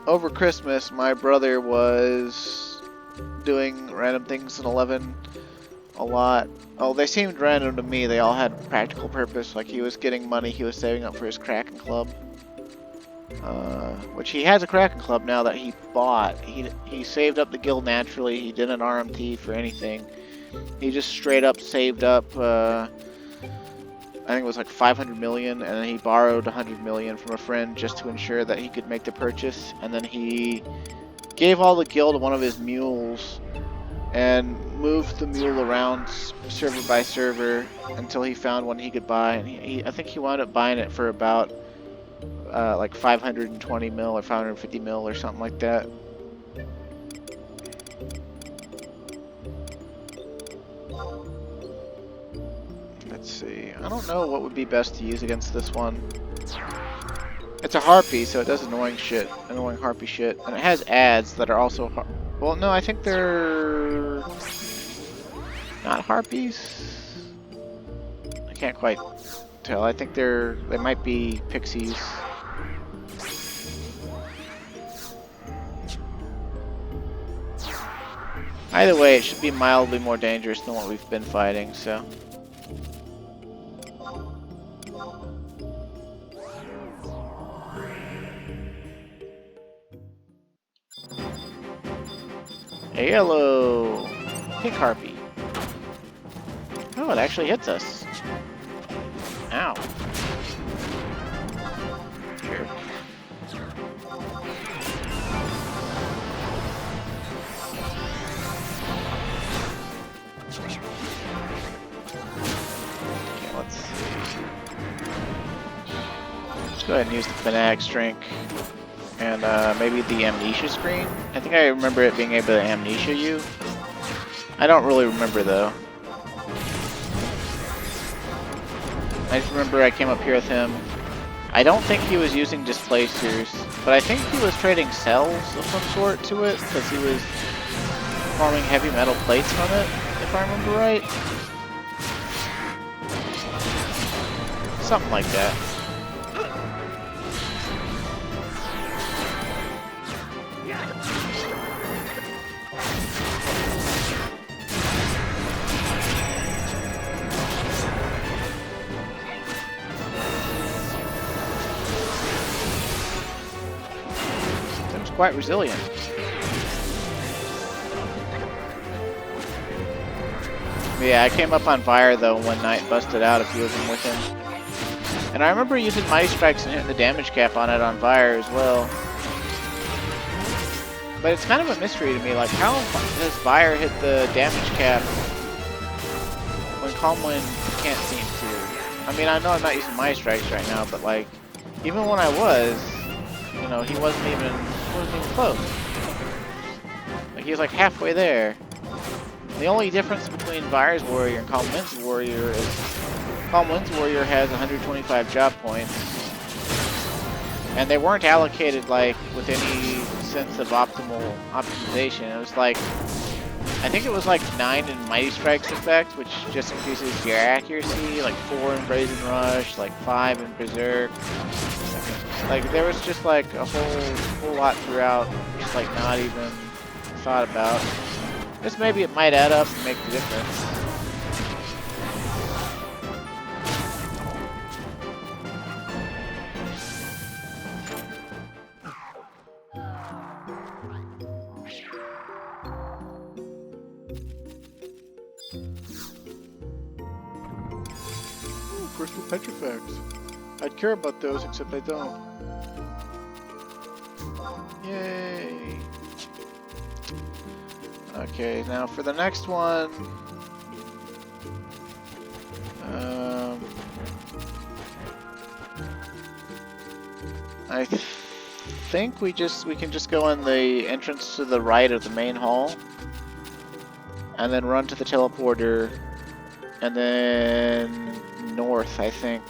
over Christmas, my brother was doing random things in 11 a lot. Oh, they seemed random to me. They all had practical purpose. Like, he was getting money he was saving up for his Kraken Club. Which he has a Kraken Club now that he bought. He saved up the guild naturally. He didn't RMT for anything. He just straight up saved up, I think it was like 500 million, and then he borrowed 100 million from a friend just to ensure that he could make the purchase. And then he gave all the guild one of his mules and moved the mule around server by server until he found one he could buy. And I think he wound up buying it for about like 520 mil or 550 mil or something like that. Let's see. I don't know what would be best to use against this one. It's a harpy, so it does annoying harpy shit, and it has ads that are also well, no, I think they're not harpies. I can't quite tell. I think they might be pixies. Either way, it should be mildly more dangerous than what we've been fighting, so. A yellow pink harpy. Oh, it actually hits us. Ow. Sure. Okay, let's see. Let's go ahead and use the Fanatics drink. And maybe the amnesia screen? I think I remember it being able to amnesia you. I don't really remember though. I just remember I came up here with him. I don't think he was using displacers, but I think he was trading cells of some sort to it, because he was forming heavy metal plates from it, if I remember right. Something like that. Quite resilient. Yeah, I came up on fire though one night and busted out a few of them with him. And I remember using Mighty Strikes and hitting the damage cap on it on fire as well. But it's kind of a mystery to me, like how does fire hit the damage cap when Calm Wind can't seem to? I mean, I know I'm not using Mighty Strikes right now, but like, even when I was, you know, he wasn't even close. Like he was like halfway there. The only difference between Fire's Warrior and Calm Wind's Warrior is Calm Wind's Warrior has 125 job points, and they weren't allocated like with any sense of optimization. It was like, I think it was like 9 in Mighty Strike's effect, which just increases your accuracy, like 4 in Brazen Rush, like 5 in Berserk. Like there was just like a whole lot throughout, just like not even thought about. Just maybe it might add up and make the difference. Ooh, crystal petrifacts. I'd care about those, except I don't. Yay! Okay, now for the next one, I think we can just go in the entrance to the right of the main hall, and then run to the teleporter, and then north, I think,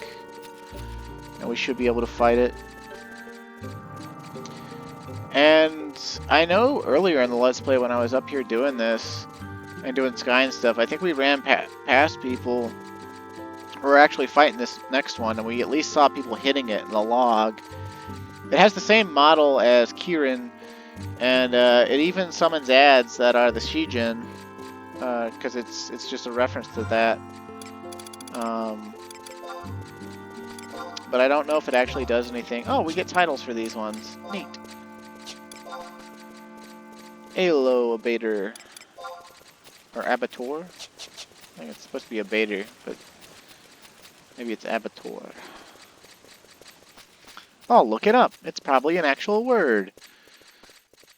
and we should be able to fight it. And I know earlier in the Let's Play when I was up here doing this and doing Sky and stuff, I think we ran past people who were actually fighting this next one, and we at least saw people hitting it in the log. It has the same model as Kirin, and it even summons ads that are the Shijin, because it's just a reference to that. But I don't know if it actually does anything. Oh, we get titles for these ones. Neat. Alo Abater. Or Abator? I think it's supposed to be Abater, but maybe it's Abator. Oh, look it up. It's probably an actual word.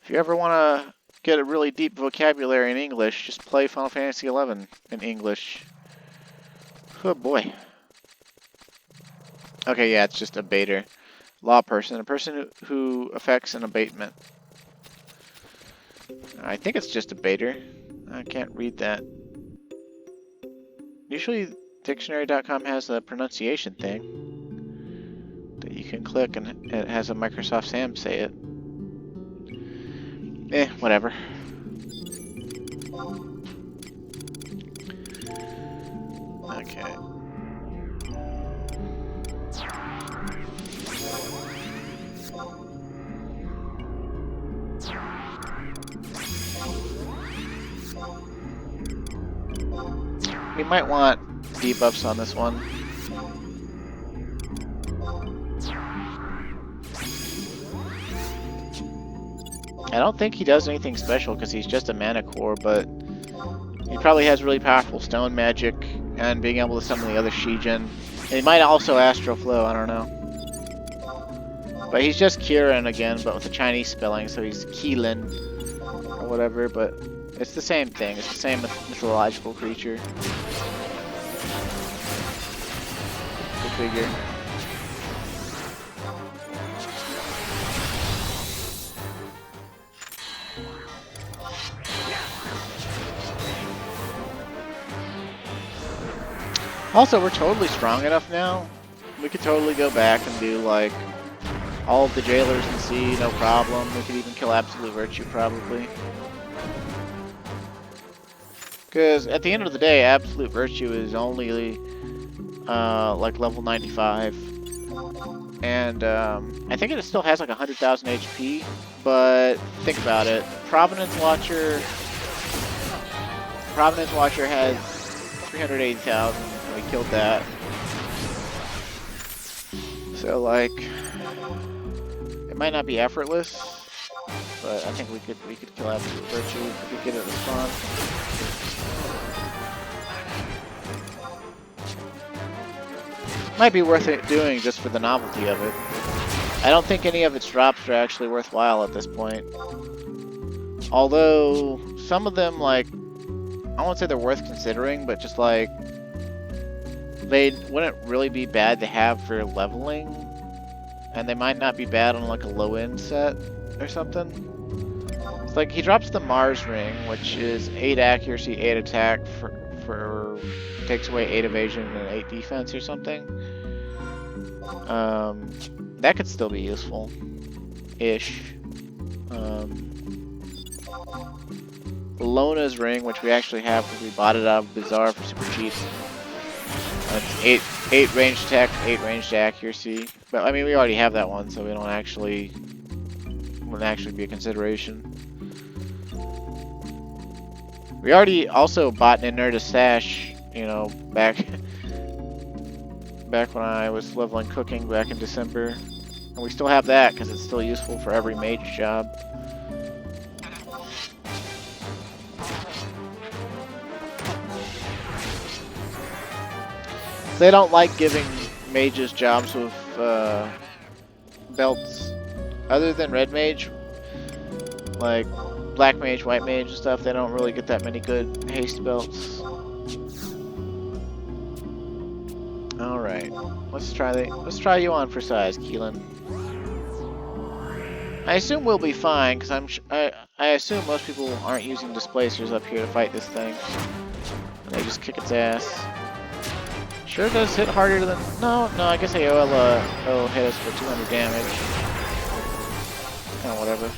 If you ever want to get a really deep vocabulary in English, just play Final Fantasy XI in English. Oh boy. Okay, yeah, it's just abater. Law person. A person who affects an abatement. I think it's just abater. I can't read that. Usually dictionary.com has a pronunciation thing that you can click and it has a Microsoft Sam say it. Whatever. Okay. might want debuffs on this one. I don't think he does anything special because he's just a mana core, but he probably has really powerful stone magic and being able to summon the other Shijin. And he might also Astral Flow, I don't know. But he's just Kirin again, but with a Chinese spelling, so he's Keelan or whatever, but it's the same thing. It's the same mythological creature. Go figure. Also, we're totally strong enough now. We could totally go back and do like all of the jailers in C, no problem. We could even kill Absolute Virtue probably. Because at the end of the day, Absolute Virtue is only like level 95. And I think it still has like 100,000 HP. But think about it. Provenance Watcher has 380,000. We killed that. So like, it might not be effortless, but I think we could kill Absolute Virtue if we could get it to spawn. Might be worth it doing just for the novelty of it. I don't think any of its drops are actually worthwhile at this point. Although some of them, like, I won't say they're worth considering, but just like, they wouldn't really be bad to have for leveling, and they might not be bad on like a low-end set or something. It's like he drops the Mars Ring, which is 8 accuracy, 8 attack for takes away 8 evasion and 8 defense or something. That could still be useful, ish. Lona's Ring, which we actually have because we bought it out of Bazaar for super cheap. It's 8 ranged attack, 8 ranged accuracy. But I mean, we already have that one, so we wouldn't actually be a consideration. We already also bought an Inerta Sash, you know, back when I was leveling cooking back in December. And we still have that because it's still useful for every mage job. They don't like giving mages jobs with belts other than red mage, like black mage, white mage and stuff. They don't really get that many good haste belts. All right, let's try you on for size, Keelan. I assume we'll be fine because I assume most people aren't using displacers up here to fight this thing, and they just kick its ass. Sure does hit harder than... No, I guess AOL hit us for 200 damage. Kinda whatever.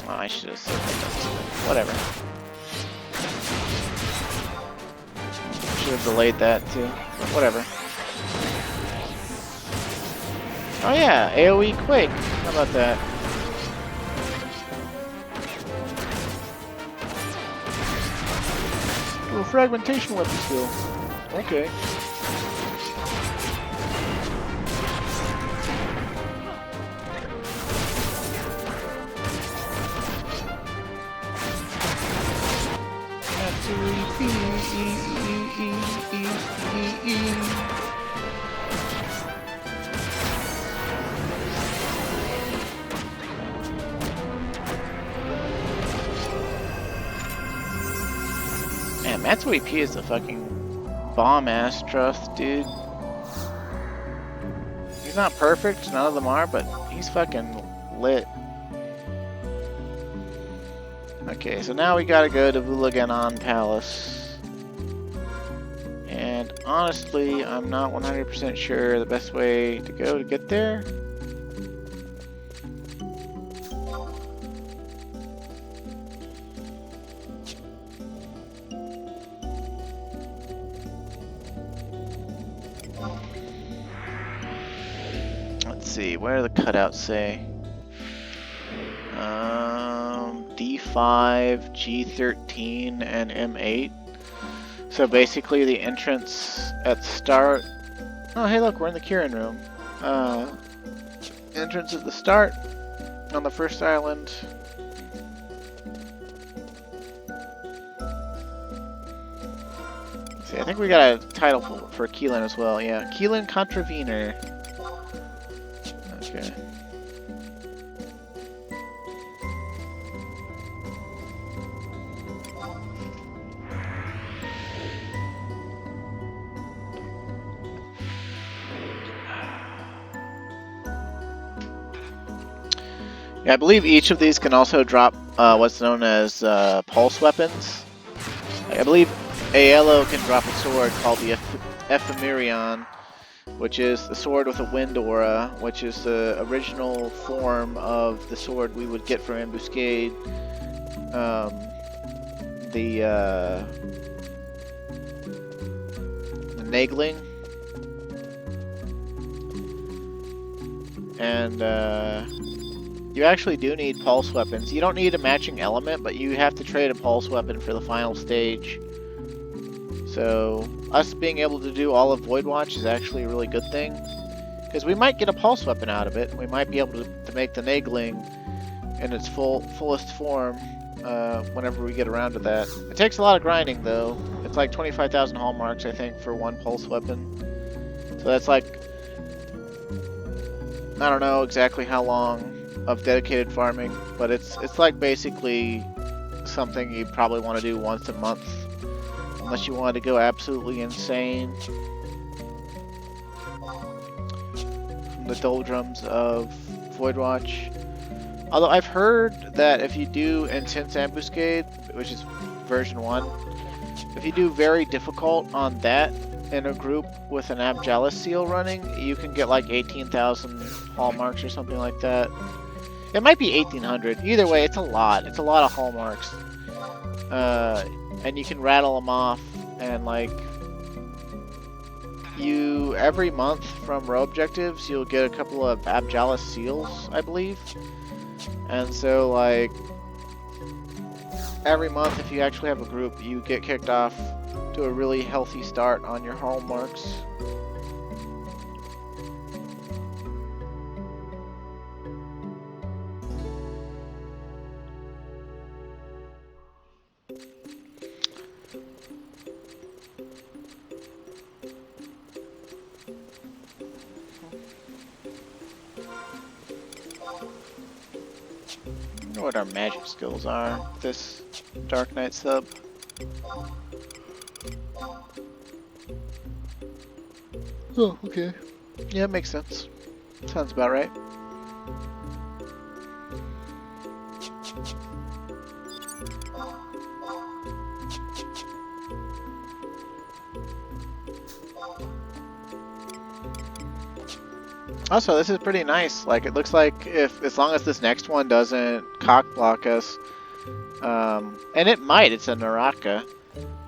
Oh, I should have said that. Whatever. Should have delayed that too, but whatever. Oh yeah, AoE Quake. How about that? Oh, fragmentation weapon skill. Okay. Man, Matsu EP is a fucking bomb-ass trust, dude. He's not perfect, none of them are, but he's fucking lit. Okay, so now we gotta go to Urhgan Palace. And honestly, I'm not 100% sure the best way to go to get there. see, where do the cutouts say? D5, G13, and M8. So basically the entrance at the start... Oh, hey look, we're in the Kieran room. Entrance at the start on the first island. Let's see, I think we got a title for Keelan as well. Yeah, Keelan Contravener. Okay. Yeah, I believe each of these can also drop what's known as pulse weapons. I believe Aello can drop a sword called the Ephemerion, which is the sword with a wind aura, which is the original form of the sword we would get from Ambuscade. The Nagling. And you actually do need pulse weapons. You don't need a matching element, but you have to trade a pulse weapon for the final stage. So, us being able to do all of Voidwatch is actually a really good thing. Because we might get a pulse weapon out of it. We might be able to make the Nagling in its fullest form whenever we get around to that. It takes a lot of grinding, though. It's like 25,000 hallmarks, I think, for one pulse weapon. So that's like... I don't know exactly how long of dedicated farming, but it's like basically something you probably want to do once a month, unless you wanted to go absolutely insane from the doldrums of Voidwatch. Although I've heard that if you do Intense Ambuscade, which is version 1, if you do very difficult on that in a group with an Abjalis seal running, you can get like 18,000 hallmarks or something like that. It might be 1,800. Either way, it's a lot. It's a lot of hallmarks. And you can rattle them off, and like, you, every month from row objectives, you'll get a couple of Abjalis seals, I believe. And so, like, every month, if you actually have a group, you get kicked off to a really healthy start on your hallmarks. I wonder what our magic skills are with this Dark Knight sub. Oh, okay. Yeah, makes sense. Sounds about right. Also, this is pretty nice. Like, it looks like as long as this next one doesn't cock block us, and it might, it's a Naraka,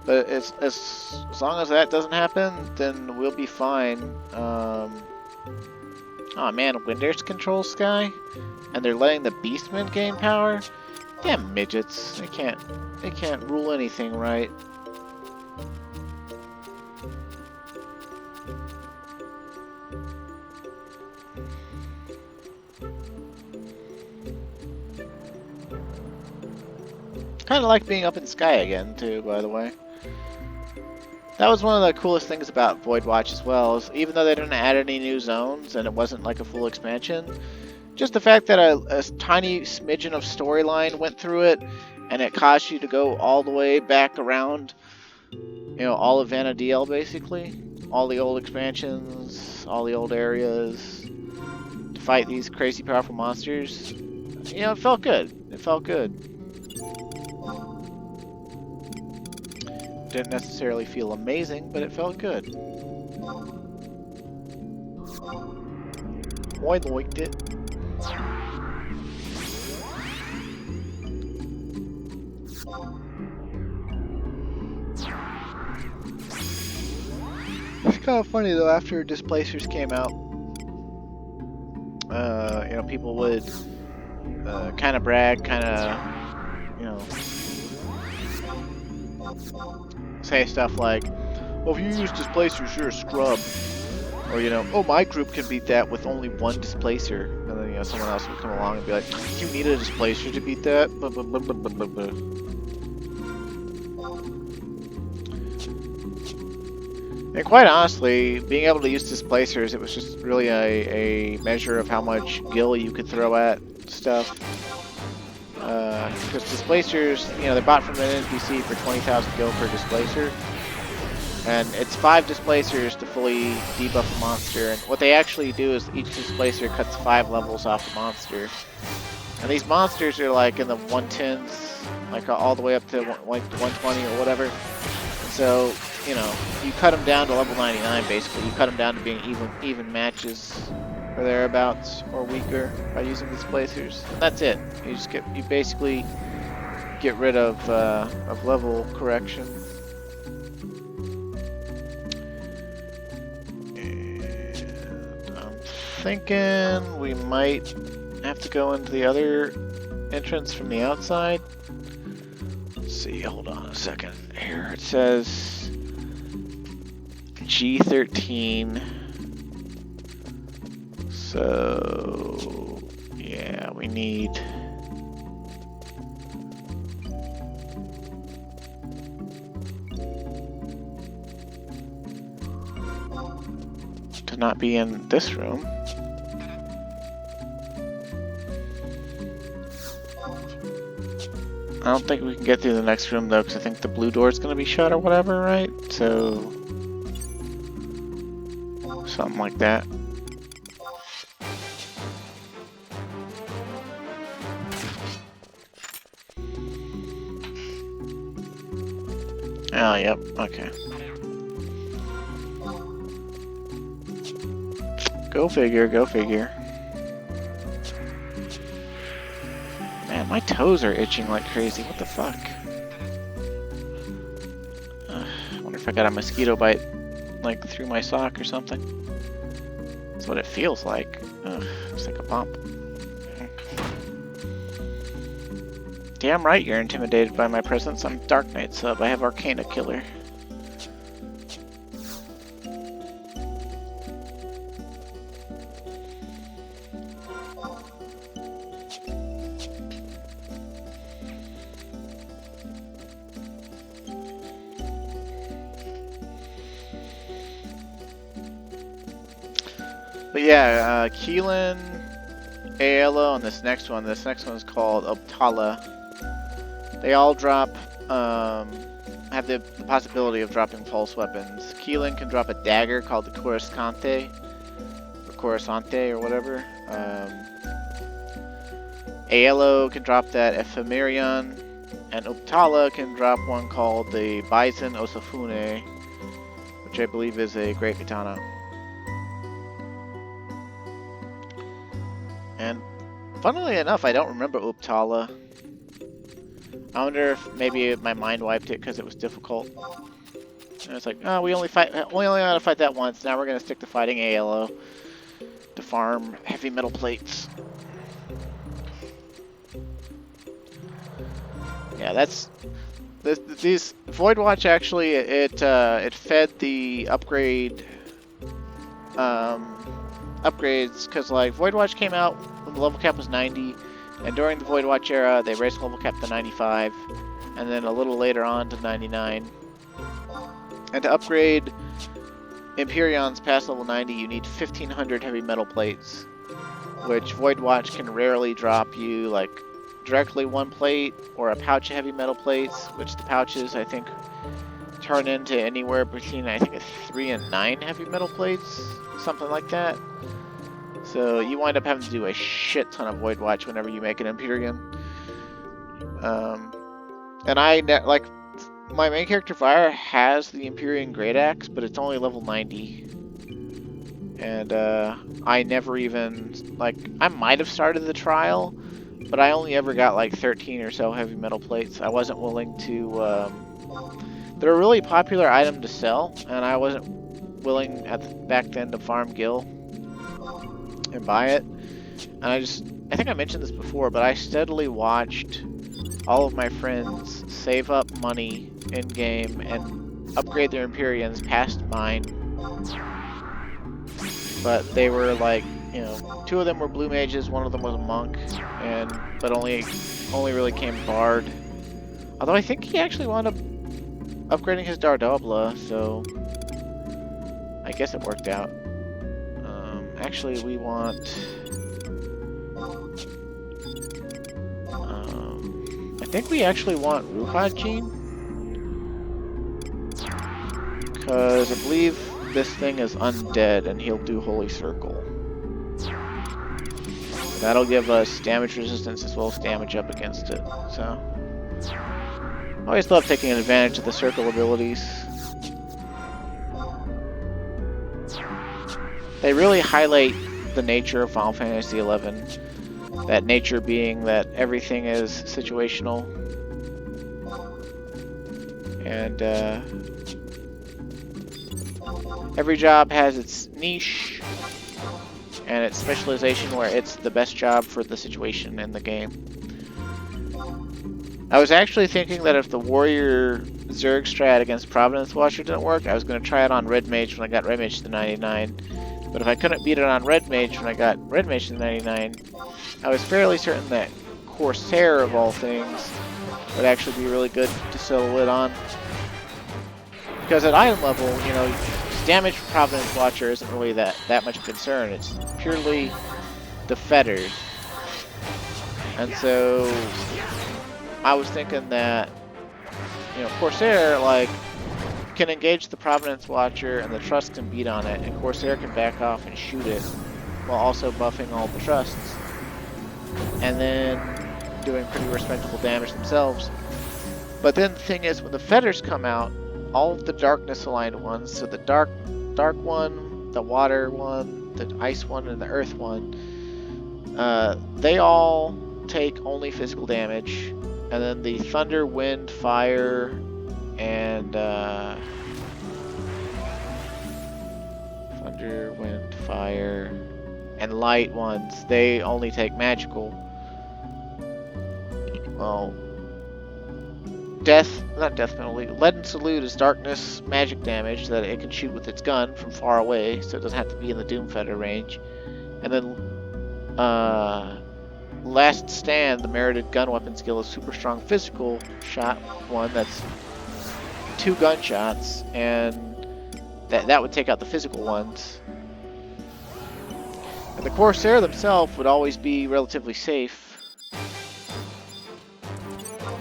but as long as that doesn't happen, then we'll be fine. Oh man, Winders control Sky, and they're letting the Beastmen gain power. Damn midgets! They can't rule anything right. Kind of like being up in the sky again, too, by the way. That was one of the coolest things about Voidwatch as well, is even though they didn't add any new zones and it wasn't like a full expansion, just the fact that a tiny smidgen of storyline went through it, and it caused you to go all the way back around, you know, all of Vana'diel, basically. All the old expansions, all the old areas, to fight these crazy powerful monsters. You know, it felt good. It felt good. Didn't necessarily feel amazing, but it felt good. I liked it. It's kind of funny though, after Displacers came out, you know, people would kind of brag, kind of, you know, say stuff like, well, if you use displacers, you're a scrub. Or, you know, oh, my group can beat that with only one displacer. And then, you know, someone else would come along and be like, you need a displacer to beat that? Blah, blah, blah, blah, blah, blah. And quite honestly, being able to use displacers, it was just really a measure of how much gil you could throw at stuff. Because displacers, you know, they're bought from an NPC for 20,000 gil per displacer. And it's 5 displacers to fully debuff a monster. And what they actually do is each displacer cuts 5 levels off the monster. And these monsters are like in the 110s, like all the way up to 120 or whatever. So, you know, you cut them down to level 99 basically. You cut them down to being even matches or thereabouts or weaker by using displacers. And that's it. You basically get rid of level correction. And I'm thinking we might have to go into the other entrance from the outside. Let's see, hold on a second here. It says G13. So, yeah, we need to not be in this room. I don't think we can get through the next room though, because I think the blue door is going to be shut or whatever, right? So, something like that. Oh, yep, okay. Go figure, go figure. Man, my toes are itching like crazy. What the fuck? I wonder if I got a mosquito bite, like, through my sock or something. That's what it feels like. Ugh, it's like a bump. Damn right you're intimidated by my presence. I'm Dark Knight sub. I have Arcana Killer. But yeah, Keelan, Aelo, and this next one is called Optala. They all drop, have the possibility of dropping pulse weapons. Keelan can drop a dagger called the Coruscante, or Coruscante, or whatever. Aelo can drop that Ephemerion, and Optala can drop one called the Bison Osafune, which I believe is a great katana. And funnily enough, I don't remember Optala. I wonder if maybe my mind wiped it because it was difficult. And it's like, oh, we only got to fight that once. Now we're gonna stick to fighting Aelo to farm heavy metal plates. Yeah, that's these Voidwatch actually. It fed the upgrade upgrades because like Voidwatch came out when the level cap was 90. And during the Voidwatch era, they raised the level cap to 95, and then a little later on to 99. And to upgrade Empyreons past level 90, you need 1,500 heavy metal plates, which Voidwatch can rarely drop you, like, directly one plate, or a pouch of heavy metal plates, which the pouches, I think, turn into anywhere between, I think, 3 and 9 heavy metal plates, something like that. So you wind up having to do a shit ton of Voidwatch whenever you make an Empyrean. And like, my main character Fire has the Empyrean Great Axe, but it's only level 90. And I never even, like, I might have started the trial, but I only ever got like 13 or so heavy metal plates. I wasn't willing to, they're a really popular item to sell, and I wasn't willing back then to farm gil and buy it, And I think I mentioned this before, but I steadily watched all of my friends save up money in-game and upgrade their Empyreans past mine. But they were like, you know, 2 of them were blue mages, 1 of them was a monk, but only really came bard. Although I think he actually wound up upgrading his Dardobla, so I guess it worked out. Actually, we want... I think we actually want Urhgan, because I believe this thing is undead and he'll do Holy Circle. That'll give us damage resistance as well as damage up against it, so... I always love taking advantage of the circle abilities. They really highlight the nature of Final Fantasy XI. That nature being that everything is situational. And every job has its niche and its specialization where it's the best job for the situation in the game. I was actually thinking that if the Warrior Zerg strat against Providence Watcher didn't work, I was going to try it on Red Mage when I got Red Mage to 99. But if I couldn't beat it on Red Mage when I got Red Mage to 99, I was fairly certain that Corsair, of all things, would actually be really good to silhouette on. Because at item level, you know, damage from Providence Watcher isn't really that much concern. It's purely the fetters. And so I was thinking that, you know, Corsair, like, can engage the Providence Watcher and the Trust can beat on it, and Corsair can back off and shoot it while also buffing all the Trusts. And then doing pretty respectable damage themselves. But then the thing is, when the fetters come out, all of the darkness aligned ones, so the dark one, the water one, the ice one, and the earth one, they all take only physical damage. And then the thunder, wind, fire, and thunder, wind, fire, and light ones, they only take magical. Well, not death penalty. Leaden Salute is darkness magic damage that it can shoot with its gun from far away, so it doesn't have to be in the Doomfetter range. And then Last Stand, the merited gun weapon skill, is super strong physical shot one that's 2 gunshots, and that would take out the physical ones. And the Corsair themselves would always be relatively safe.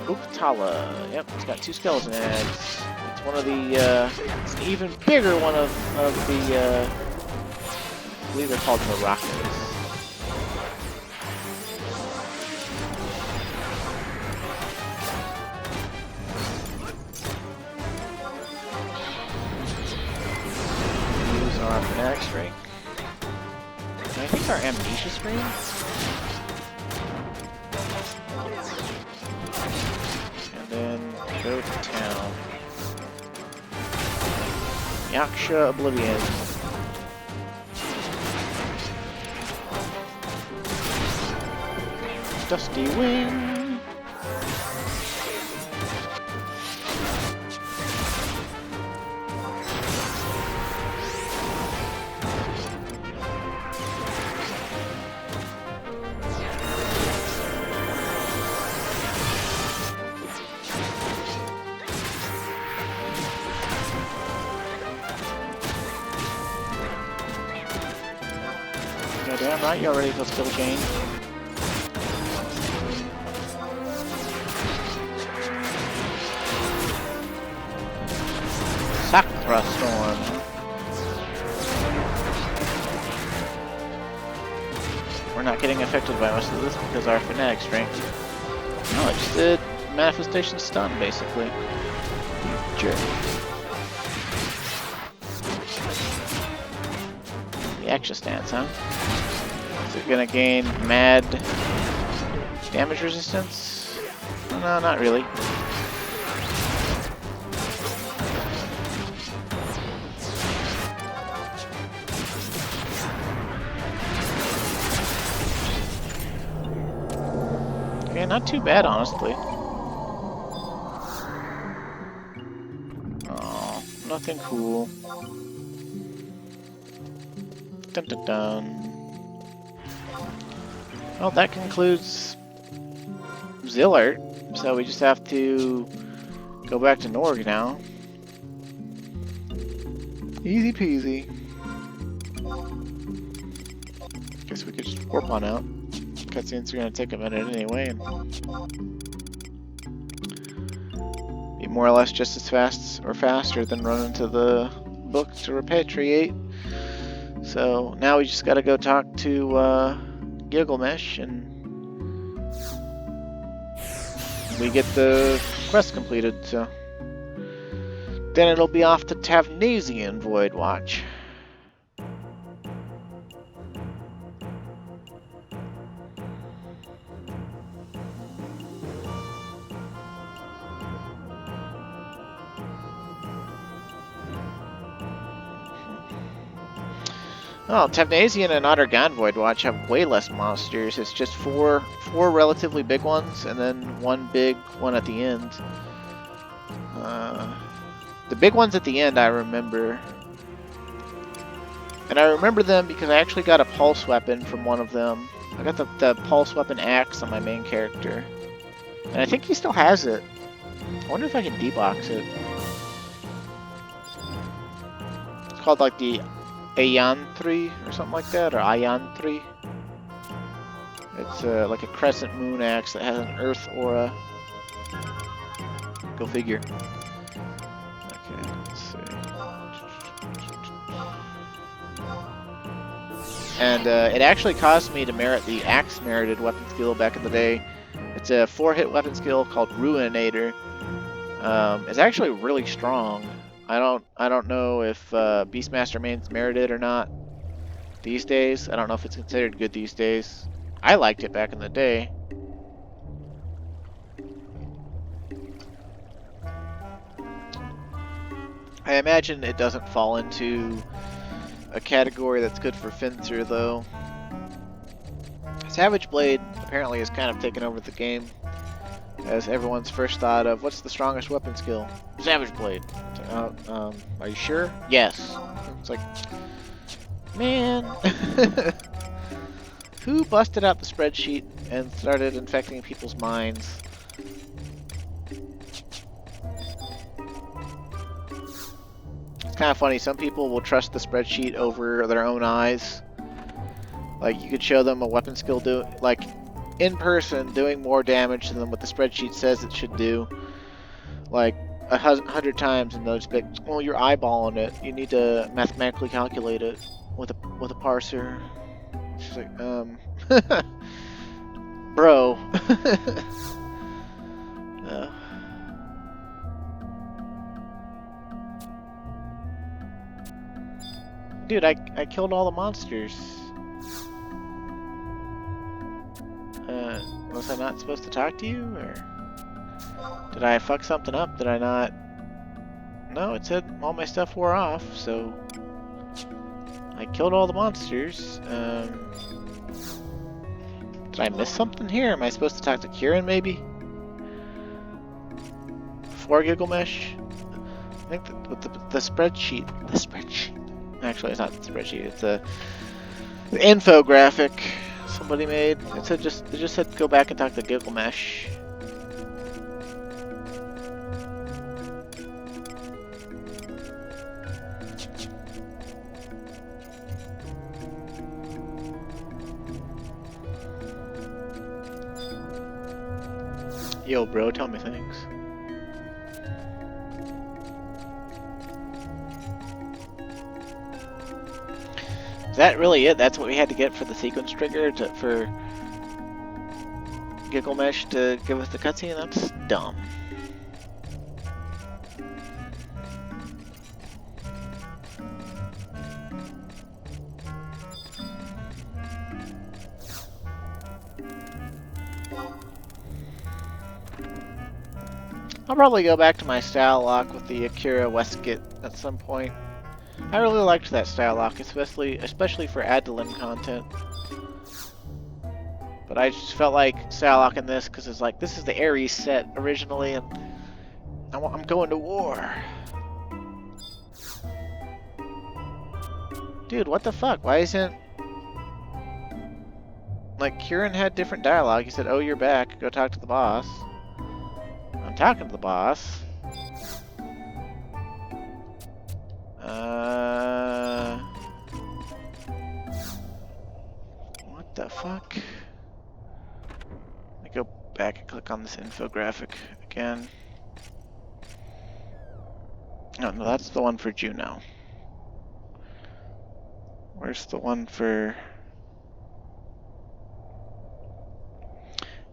Uktala, yep, it's got 2 skeleton heads. It's one of the, it's an even bigger one of the, I believe they're called Maracas. Our fanatic strength. And I think our amnesia screen. And then go to town. Yaksha Oblivion. Dusty Wing. Damn right, you're ready for skill chain. Sakura Storm. We're not getting affected by most of this because our fanatic strength. No, it just did manifestation stun basically. Jerk. The extra stance, huh? Is it gonna gain mad damage resistance? No, not really. Okay, not too bad, honestly. Oh, nothing cool. Dun dun dun. Well, that concludes Zilart, so we just have to go back to Urhgan now. Easy peasy. Guess we could just warp on out. Cutscenes are gonna take a minute anyway, and be more or less just as fast or faster than running to the book to repatriate. So now we just gotta go talk to Gilgamesh, and we get the quest completed. So then it'll be off to Tavnasian Voidwatch. Oh, Tavnasian and Urhgan Voidwatch have way less monsters. It's just four relatively big ones, and then one big one at the end. The big ones at the end I remember. And I remember them because I actually got a pulse weapon from one of them. I got the pulse weapon axe on my main character. And I think he still has it. I wonder if I can debox it. It's called like the Ayan 3 or something like that, or Ayan 3. It's like a crescent moon axe that has an earth aura. Go figure. Okay, let's see. And it actually caused me to merit the axe merited weapon skill back in the day. It's a 4-hit weapon skill called Ruinator. It's actually really strong. I don't know if Beastmaster main's merited or not these days. I don't know if it's considered good these days. I liked it back in the day. I imagine it doesn't fall into a category that's good for Finster, though. Savage Blade apparently has kind of taken over the game as everyone's first thought of what's the strongest weapon skill? Savage Blade. Are you sure? Yes. It's like, man, who busted out the spreadsheet and started infecting people's minds? It's kind of funny. Some people will trust the spreadsheet over their own eyes. Like, you could show them a weapon skill like in person doing more damage than what the spreadsheet says it should do, like 100 times, and they'll just be like, well, you're eyeballing it. You need to mathematically calculate it with a parser. She's like, bro. Dude, I killed all the monsters. Was I not supposed to talk to you, or did I fuck something up? Did I not? No, it said all my stuff wore off, so I killed all the monsters. Did I miss something here? Am I supposed to talk to Kieran, maybe? Before Gilgamesh? I think with the spreadsheet. The spreadsheet. Actually, it's not the spreadsheet. It's the infographic somebody made. It just said go back and talk to Gilgamesh. Yo, bro, tell me things. Is that really it? That's what we had to get for the sequence trigger for Gilgamesh to give us the cutscene? That's dumb. I'll probably go back to my style lock with the Akira Westgate at some point. I really liked that style lock, especially for Adolin content. But But I just felt like Salok this because it's like, this is the Ares set originally, and I'm going to war. Dude, what the fuck? Why isn't... Like, Kieran had different dialogue. He said, oh, you're back. Go talk to the boss. I'm talking to the boss. What the fuck? Let me go back and click on this infographic again. Oh, no, that's the one for Juno. Where's the one for...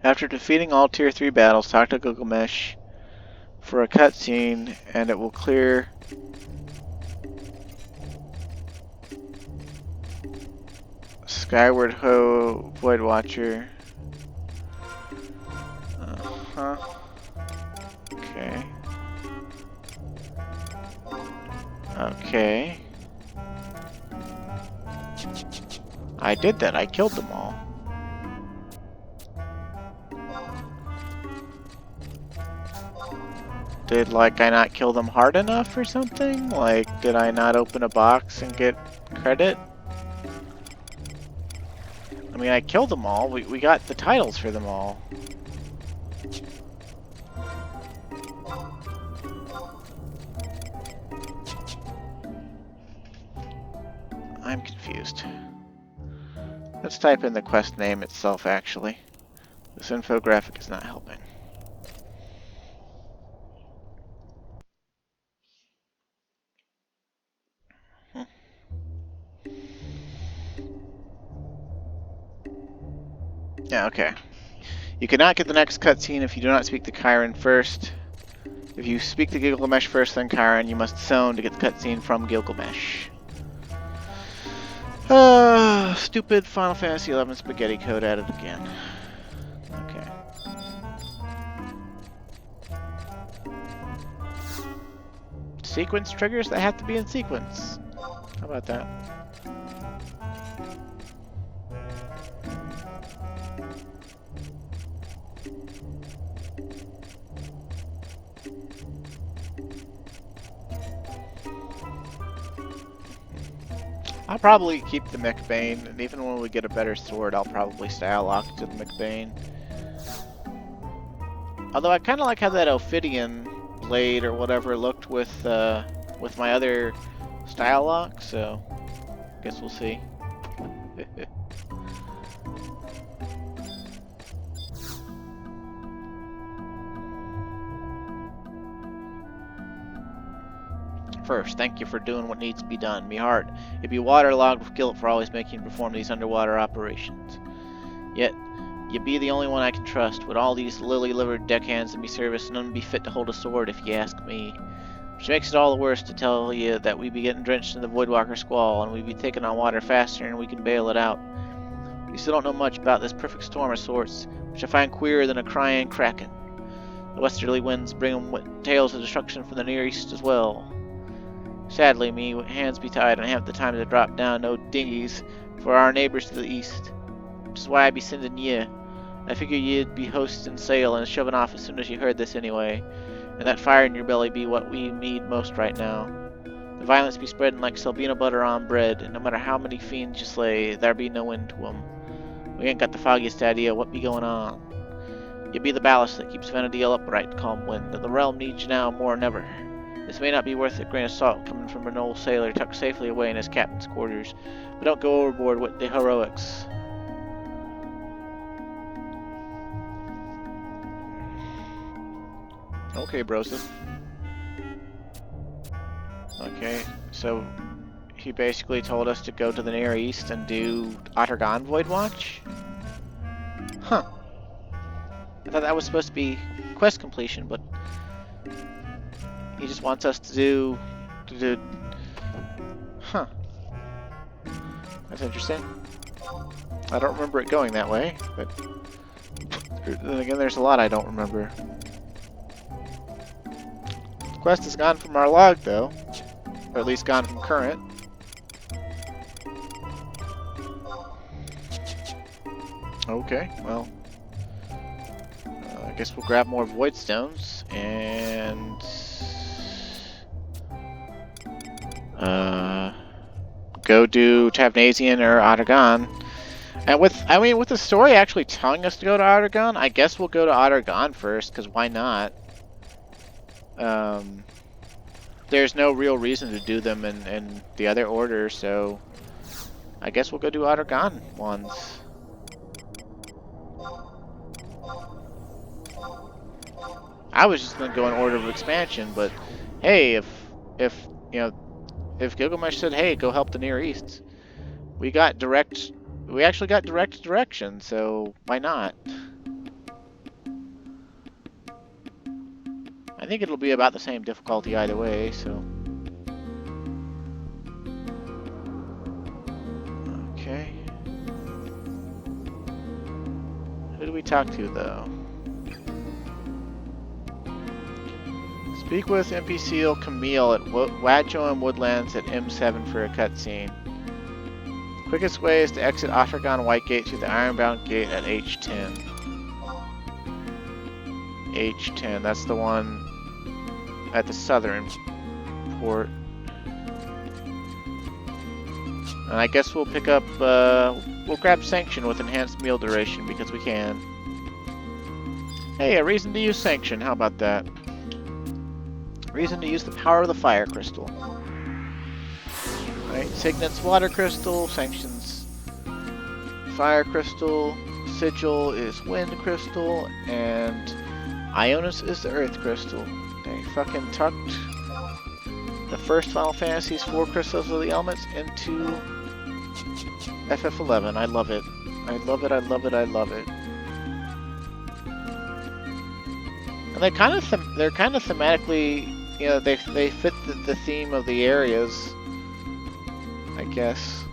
After defeating all Tier 3 battles, talk to Gilgamesh for a cutscene, and it will clear... Skyward Ho Voidwatcher. Uh-huh. Okay. Okay. I did that. I killed them all. Did, like, I not kill them hard enough or something? Like, did I not open a box and get credit? I mean, I killed them all. We got the titles for them all. I'm confused. Let's type in the quest name itself, actually. This infographic is not helping. Yeah, okay. You cannot get the next cutscene if you do not speak to Chiron first. If you speak to Gilgamesh first, then Chiron, you must zone to get the cutscene from Gilgamesh. Stupid Final Fantasy XI spaghetti code added again. Okay. Sequence triggers that have to be in sequence. How about that? I'll probably keep the McBain, and even when we get a better sword, I'll probably style lock to the McBain. Although I kind of like how that Ophidian blade or whatever looked with my other style lock, so guess we'll see. First, thank you for doing what needs to be done. Me heart, it be waterlogged with guilt for always making you perform these underwater operations. Yet, you be the only one I can trust. With all these lily-livered deckhands in me service, none be fit to hold a sword if ye ask me. Which makes it all the worse to tell you that we be getting drenched in the Voidwalker squall, and we be taking on water faster than we can bail it out. You still don't know much about this perfect storm of sorts, which I find queerer than a crying kraken. The westerly winds bring 'em tales of destruction from the Near East as well. Sadly, me hands be tied, and I have the time to drop down no dinghies for our neighbors to the east. Which is why I be sending ye. I figure ye'd be hoisting sail and shoving off as soon as you heard this anyway. And that fire in your belly be what we need most right now. The violence be spreading like Selbina butter on bread, and no matter how many fiends you slay, there be no end to 'em. We ain't got the foggiest idea what be going on. You be the ballast that keeps Vanadil upright to calm wind, and the realm needs you now more than ever. This may not be worth a grain of salt coming from an old sailor tucked safely away in his captain's quarters, but don't go overboard with the heroics. Okay, Broseph. Okay, so he basically told us to go to the Near East and do Urhgan Voidwatch? Huh. I thought that was supposed to be quest completion, but he just wants us to do... Huh. That's interesting. I don't remember it going that way, but then again, there's a lot I don't remember. The quest is gone from our log, though. Or at least gone from current. Okay, well, I guess we'll grab more void stones and go do Tavnasian or Urhgan. And with the story actually telling us to go to Urhgan, I guess we'll go to Urhgan first, because why not? There's no real reason to do them in the other order, so I guess we'll go do Urhgan ones. I was just gonna go in order of expansion, but hey, if you know, if Gilgamesh said, "Hey, go help the Near East," we actually got direct direction, so why not? I think it'll be about the same difficulty either way, so. Okay. Who do we talk to, though? Speak with NPC Camille at Wadjo and Woodlands at M7 for a cutscene. Quickest way is to exit Urhgan White Gate through the Ironbound Gate at H10. H10, that's the one at the southern port. And I guess we'll pick up, we'll grab Sanction with enhanced meal duration because we can. Hey, a reason to use Sanction, how about that? Reason to use the power of the Fire Crystal. Right, Signet's Water Crystal, Sanction's Fire Crystal, Sigil is Wind Crystal, and Ionis is the Earth Crystal. They fucking tucked the first Final Fantasy's 4 crystals of the elements into FF11. I love it. I love it, I love it, I love it. And they're kind of thematically, you know, they fit the theme of the areas, I guess.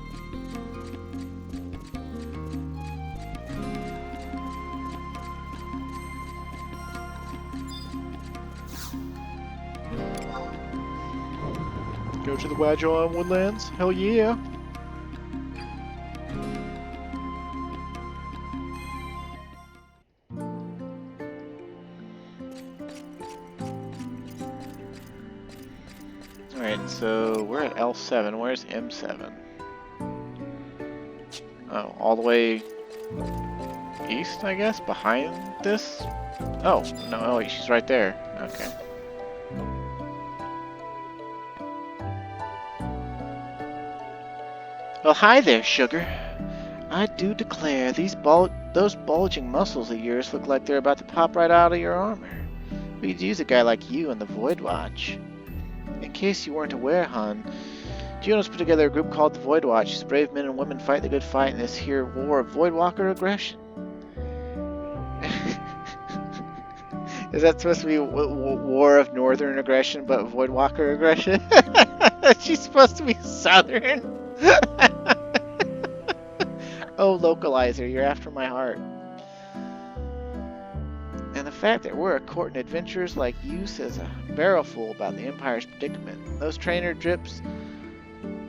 Go to the Wadjo and Woodlands? Hell yeah! Alright, so we're at L7. Where's M7? Oh, all the way east, I guess? Behind this? Oh, no, oh, she's right there. Okay. Well, hi there, sugar. I do declare, those bulging muscles of yours look like they're about to pop right out of your armor. We could use a guy like you in the Voidwatch. In case you weren't aware, hon, Juno's put together a group called the Voidwatch, whose brave men and women fight the good fight in this here war of Voidwalker aggression. Is that supposed to be war of northern aggression, but Voidwalker aggression? She's supposed to be southern? Oh, localizer, you're after my heart. And the fact that we're courting adventurers like you says a barrelful about the Empire's predicament. Those trainer drips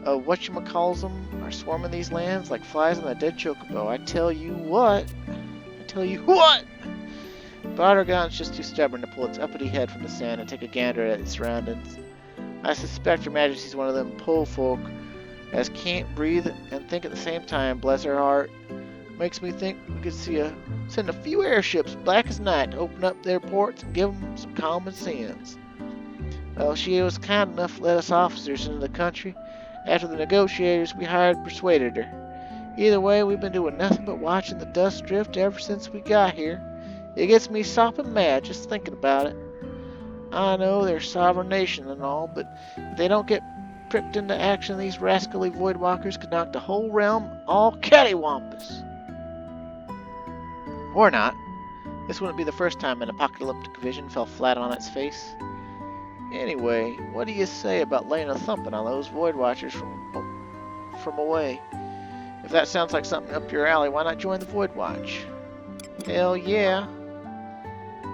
of whatchamacalls'em are swarming these lands like flies on a dead chocobo. I tell you what! But Urhgan's just too stubborn to pull its uppity head from the sand and take a gander at its surroundings. I suspect Her Majesty's one of them po folk as can't breathe and think at the same time, bless her heart. Makes me think we could send a few airships black as night to open up their ports and give them some common sense. Well, she was kind enough to let us officers into the country after the negotiators we hired persuaded her. Either way, we've been doing nothing but watching the dust drift ever since we got here. It gets me sopping mad just thinking about it. I know they're a sovereign nation and all, but if they don't get pricked into action, these rascally Voidwalkers could knock the whole realm all cattywampus. Or not. This wouldn't be the first time an apocalyptic vision fell flat on its face. Anyway, what do you say about laying a thumping on those Voidwatchers from away? If that sounds like something up your alley, why not join the Voidwatch? Hell yeah.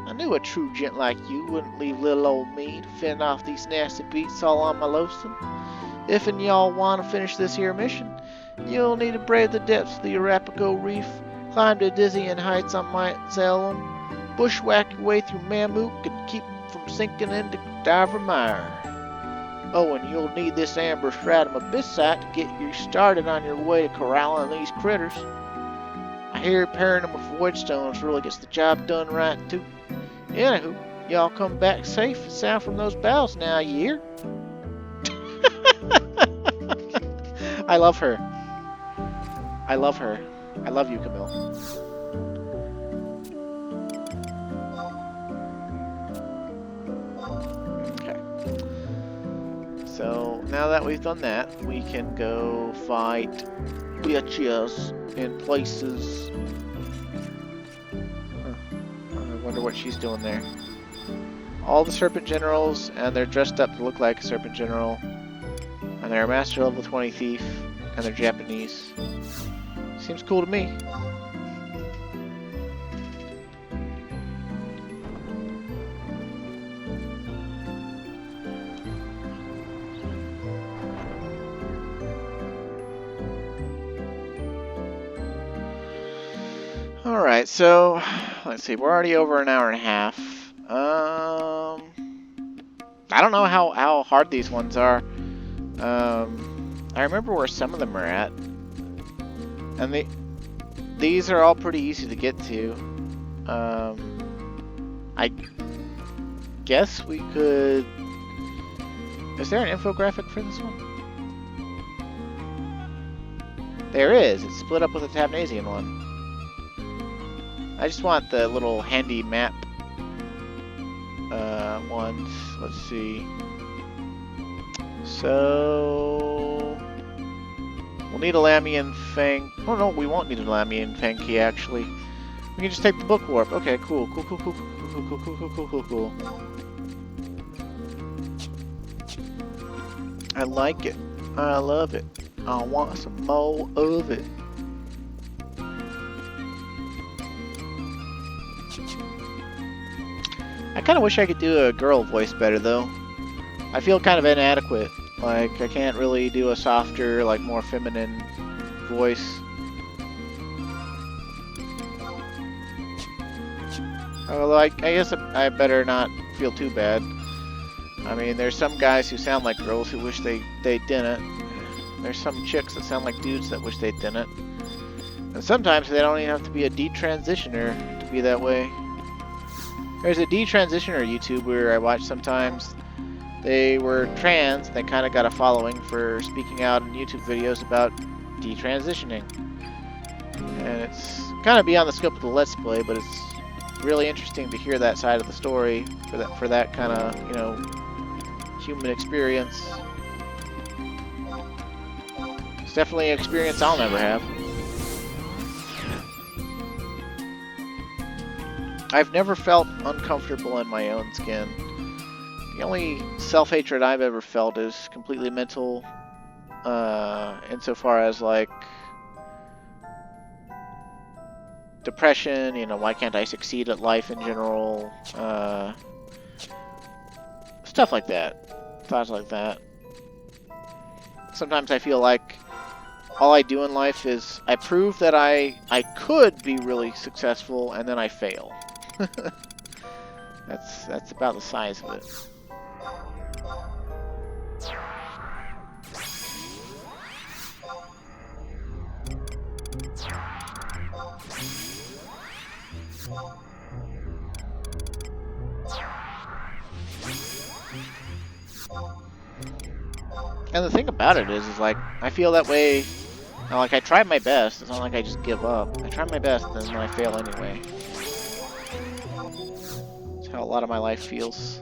I knew a true gent like you wouldn't leave little old me to fend off these nasty beasts all on my lonesome. If and y'all want to finish this here mission, you'll need to brave the depths of the Arapago Reef Climb to dizzying heights on Mount Zalem. Bushwhack your way through Mamook and keep from sinking into Diver Mire. Oh, and you'll need this amber stratum abyssite to get you started on your way to corralling these critters. I hear pairing them with voidstones really gets the job done right, too. Anywho, y'all come back safe and sound from those bowels now, you hear? I love her. I love her. I love you, Camille. Okay. So, now that we've done that, we can go fight bitches in places. I wonder what she's doing there. All the Serpent Generals, and they're dressed up to look like a Serpent General. And they're a Master Level 20 Thief, and they're Japanese. Seems cool to me. Alright, so let's see, we're already over an hour and a half. I don't know how hard these ones are. I remember where some of them are at. And these are all pretty easy to get to. I guess we could... Is there an infographic for this one? There is. It's split up with a Tabnasian one. I just want the little handy map ones. Let's see. So... We'll need a Lamian Fang... Oh no, we won't need a Lamian Fang key, actually. We can just take the book warp. Okay, cool. Cool. I like it. I love it. I want some more of it. I kind of wish I could do a girl voice better, though. I feel kind of inadequate. Like, I can't really do a softer, like, more feminine voice. Although, I guess I better not feel too bad. I mean, there's some guys who sound like girls who wish they didn't. There's some chicks that sound like dudes that wish they didn't. And sometimes they don't even have to be a detransitioner to be that way. There's a detransitioner YouTuber I watch sometimes. They were trans, they kind of got a following for speaking out in YouTube videos about detransitioning. And it's kind of beyond the scope of the Let's Play, but it's really interesting to hear that side of the story for that kind of, you know, human experience. It's definitely an experience I'll never have. I've never felt uncomfortable in my own skin. The only self-hatred I've ever felt is completely mental, insofar as, like, depression, you know, why can't I succeed at life in general, stuff like that, thoughts like that. Sometimes I feel like all I do in life is I prove that I could be really successful, and then I fail. That's about the size of it. And the thing about it is like, I feel that way, like, I try my best, it's not like I just give up. I try my best, and then I fail anyway. That's how a lot of my life feels.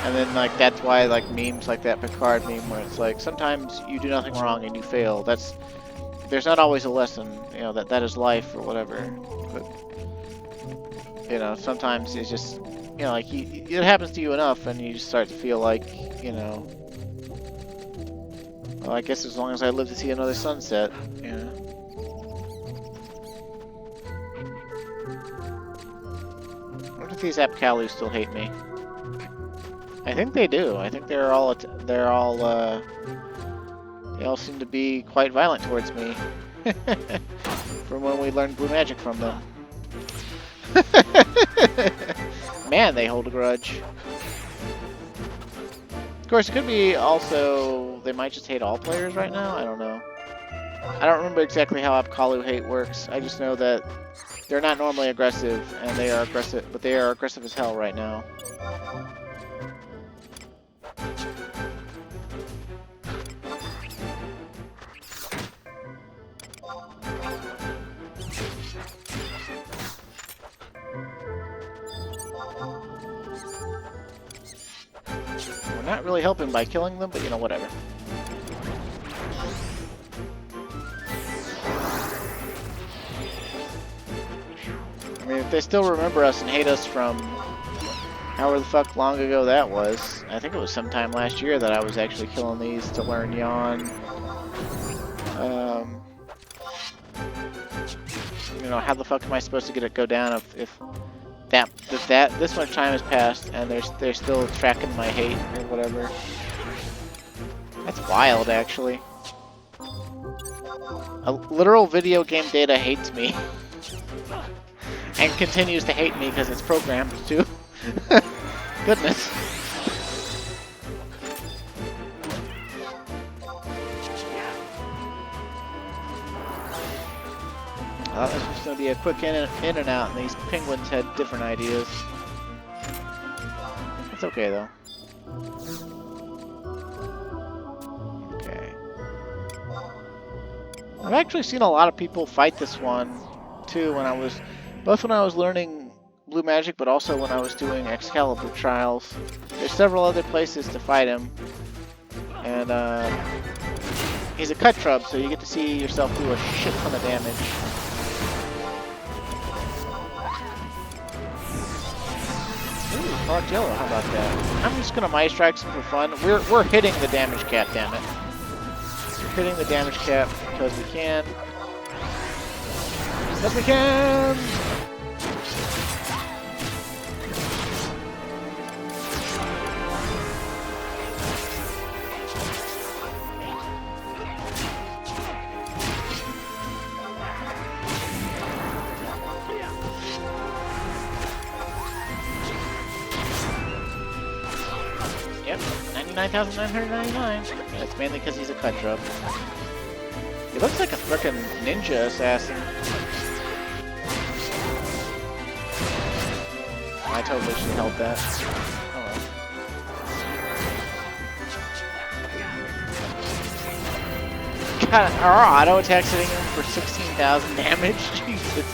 And then, like, that's why, like, memes like that Picard meme where it's like, sometimes you do nothing wrong and you fail. There's not always a lesson, you know, that is life or whatever. But, you know, sometimes it's just, you know, like, it happens to you enough and you just start to feel like, you know, well, I guess as long as I live to see another sunset, you know. I wonder if these Apkalus still hate me. I think they do. I think they all seem to be quite violent towards me. From when we learned blue magic from them. Man, they hold a grudge. Of course, it could be also they might just hate all players right now. I don't know. I don't remember exactly how Apkalu hate works. I just know that they're not normally aggressive, and they are aggressive, but they are aggressive as hell right now. We're not really helping by killing them, but you know, whatever. I mean, if they still remember us and hate us from however the fuck long ago that was, I think it was sometime last year that I was actually killing these to learn Yawn. You know, how the fuck am I supposed to get it go down if this much time has passed and they're still tracking my hate or whatever? That's wild, actually. A literal video game data hates me. And continues to hate me because it's programmed to. Goodness. I thought this was going to be a quick in and out, and these penguins had different ideas. It's okay, though. Okay. I've actually seen a lot of people fight this one, too, both when I was learning blue magic, but also when I was doing Excalibur trials. There's several other places to fight him. And, he's a cut trub, so you get to see yourself do a shit ton of damage. Ooh, Clogged Yellow, how about that? I'm just gonna Mighty Strike some for fun. We're hitting the damage cap, damn it. We're hitting the damage cap because we can. Because we can! Yep, 99,999. Yeah, it's mainly because he's a cut drub. He looks like a frickin' ninja assassin. I totally should help that. Oh well. God, our auto attack's hitting him for 16,000 damage. Jesus.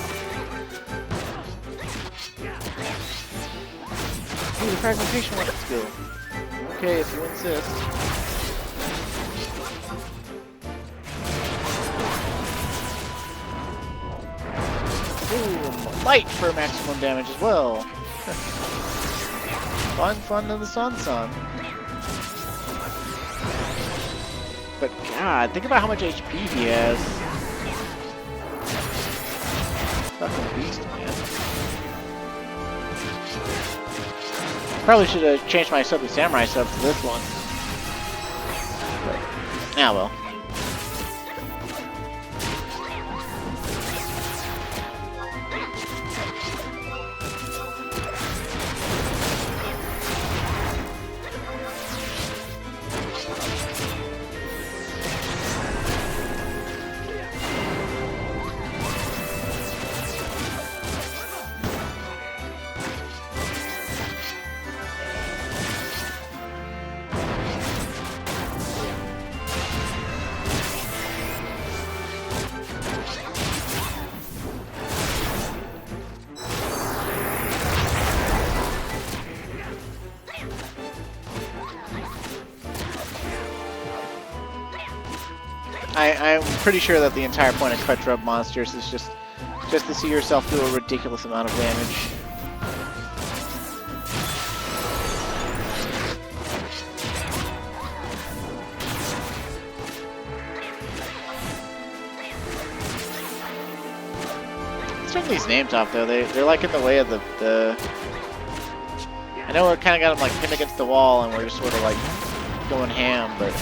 Ooh, the fragmentation weapon skill. Okay, if you insist. Ooh, light for maximum damage as well. Fun to the sun. But God, think about how much HP he has. Fucking beast, man. Probably should have changed my sub to Samurai sub for this one. But, yeah, well. I'm pretty sure that the entire point of cut drub monsters is just to see yourself do a ridiculous amount of damage. Let's turn these names off though. They're like in the way of the. I know we're kind of got them like pinned against the wall and we're just sort of like going ham, but.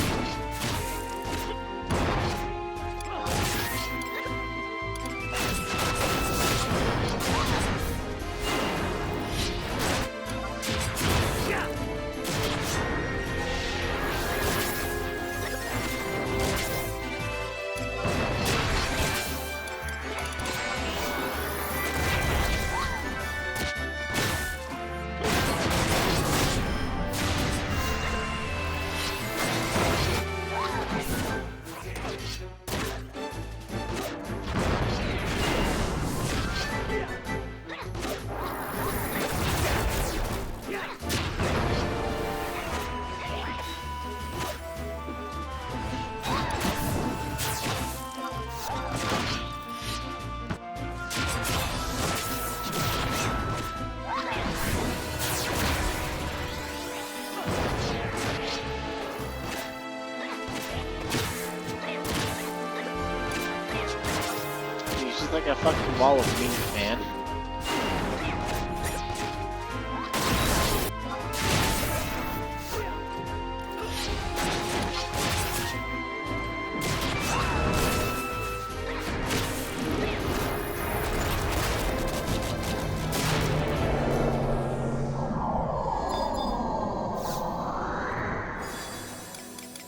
like a fucking wall of meat, man.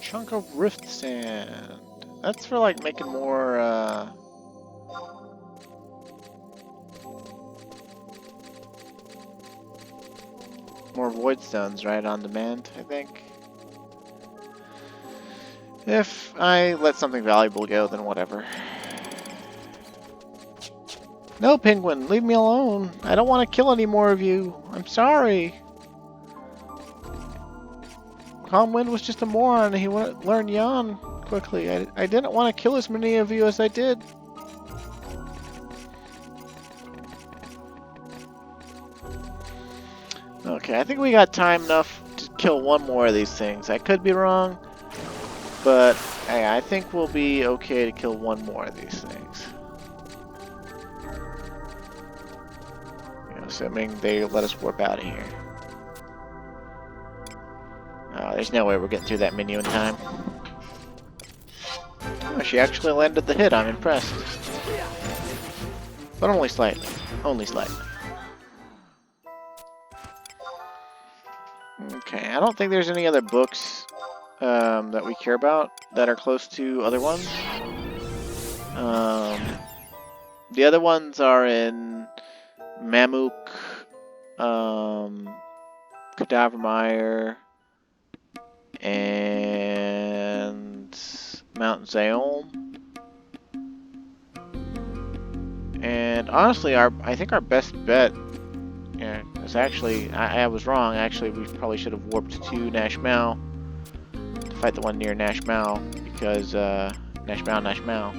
Chunk of rift sand. That's for like making more more void stones, right, on demand, I think. If I let something valuable go, then whatever. No, penguin, leave me alone. I don't want to kill any more of you. I'm sorry. Calm Wind was just a moron, and he wouldn't learn Yan quickly. I didn't want to kill as many of you as I did. Okay, I think we got time enough to kill one more of these things. I could be wrong, but hey, I think we'll be okay to kill one more of these things. You know, assuming they let us warp out of here. Oh, there's no way we're getting through that menu in time. Oh, she actually landed the hit. I'm impressed. But only slightly. Only slightly. Okay, I don't think there's any other books that we care about that are close to other ones. The other ones are in Mamuk, Cadavermire, and Mount Zaolm. And honestly, I think our best bet, yeah, is actually, I was wrong. Actually, we probably should have warped to Nashmau to fight the one near Nashmau, because Nashmau.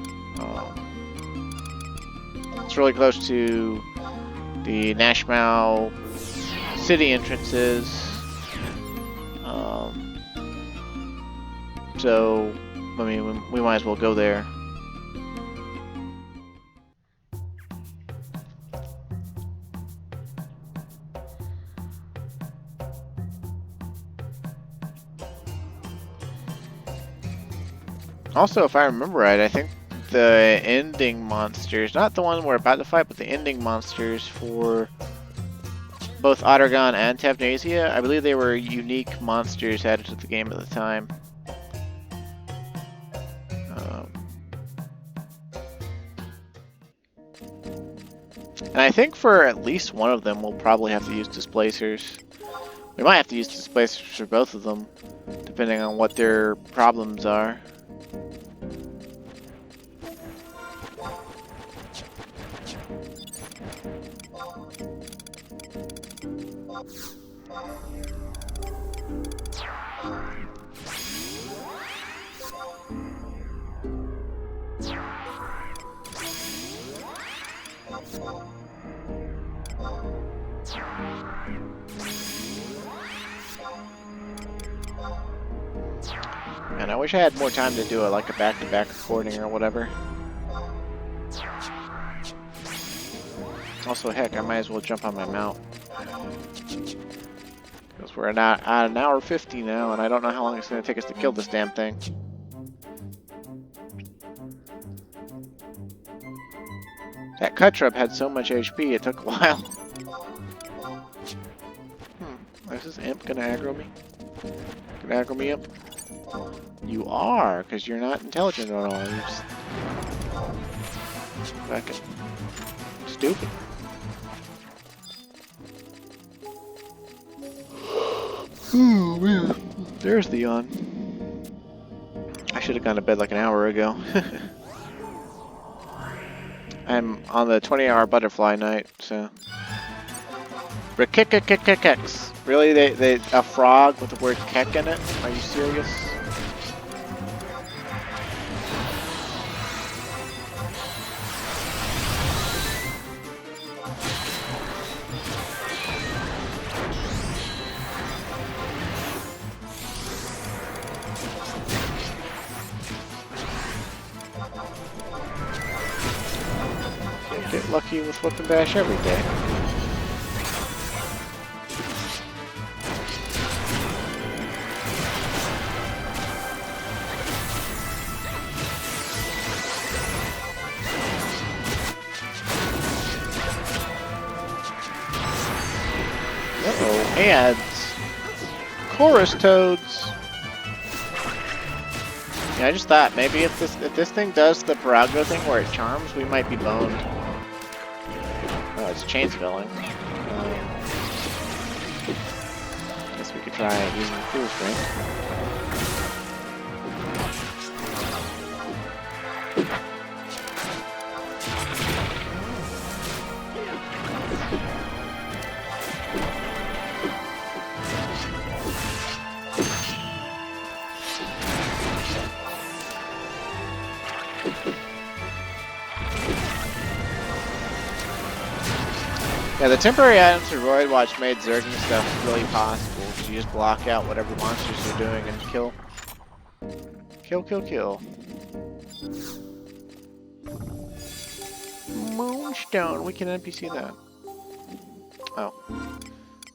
It's really close to the Nashmau city entrances. So, I mean, we might as well go there. Also, if I remember right, I think the ending monsters, not the one we're about to fight, but the ending monsters for both Urhgan and Tavnasia, I believe they were unique monsters added to the game at the time. And I think for at least one of them, we'll probably have to use displacers. We might have to use displacers for both of them, depending on what their problems are. Man, I wish I had more time to do it, like a back-to-back recording or whatever. Also, heck, I might as well jump on my mount. Because we're at an hour 50 now, and I don't know how long it's going to take us to kill this damn thing. That Cutrub had so much HP, it took a while. Is this imp gonna aggro me? Gonna aggro me, imp? You are, because you're not intelligent at all. You're just fucking stupid. Oh man, there's the yawn. I should have gone to bed like an hour ago. I'm on the 20-hour butterfly night, so. Rick-kick-kick-kick-kicks. Really? A frog with the word keck in it? Are you serious? get lucky with Whip and Bash every day. Uh-oh, ads. Chorus toads. Yeah, I just thought maybe if this thing does the Parago thing where it charms, we might be boned. Oh, it's chain spelling. Guess we could try using the Cool String. Yeah, the temporary items for Voidwatch made Zerging stuff really possible. You just block out whatever monsters you're doing and kill. Kill, kill, kill. Moonstone, we can NPC that. Oh.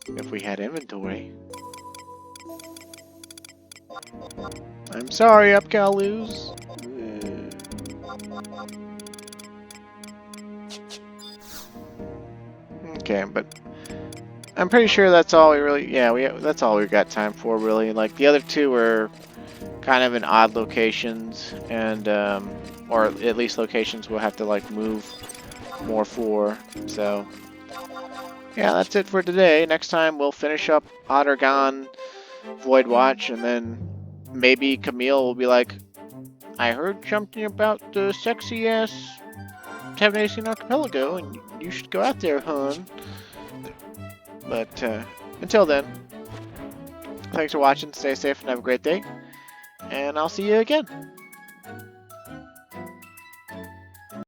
If we had inventory. I'm sorry, Upgaloos. Okay, but I'm pretty sure that's all we really, that's all we got time for, really. Like, the other two were kind of in odd locations, and, or at least locations we'll have to, like, move more for, so. Yeah, that's it for today. Next time we'll finish up Urhgan, Voidwatch, and then maybe Camille will be like, I heard something about the sexy-ass 718 Archipelago, and you should go out there, hon. But until then, thanks for watching, stay safe, and have a great day. And I'll see you again.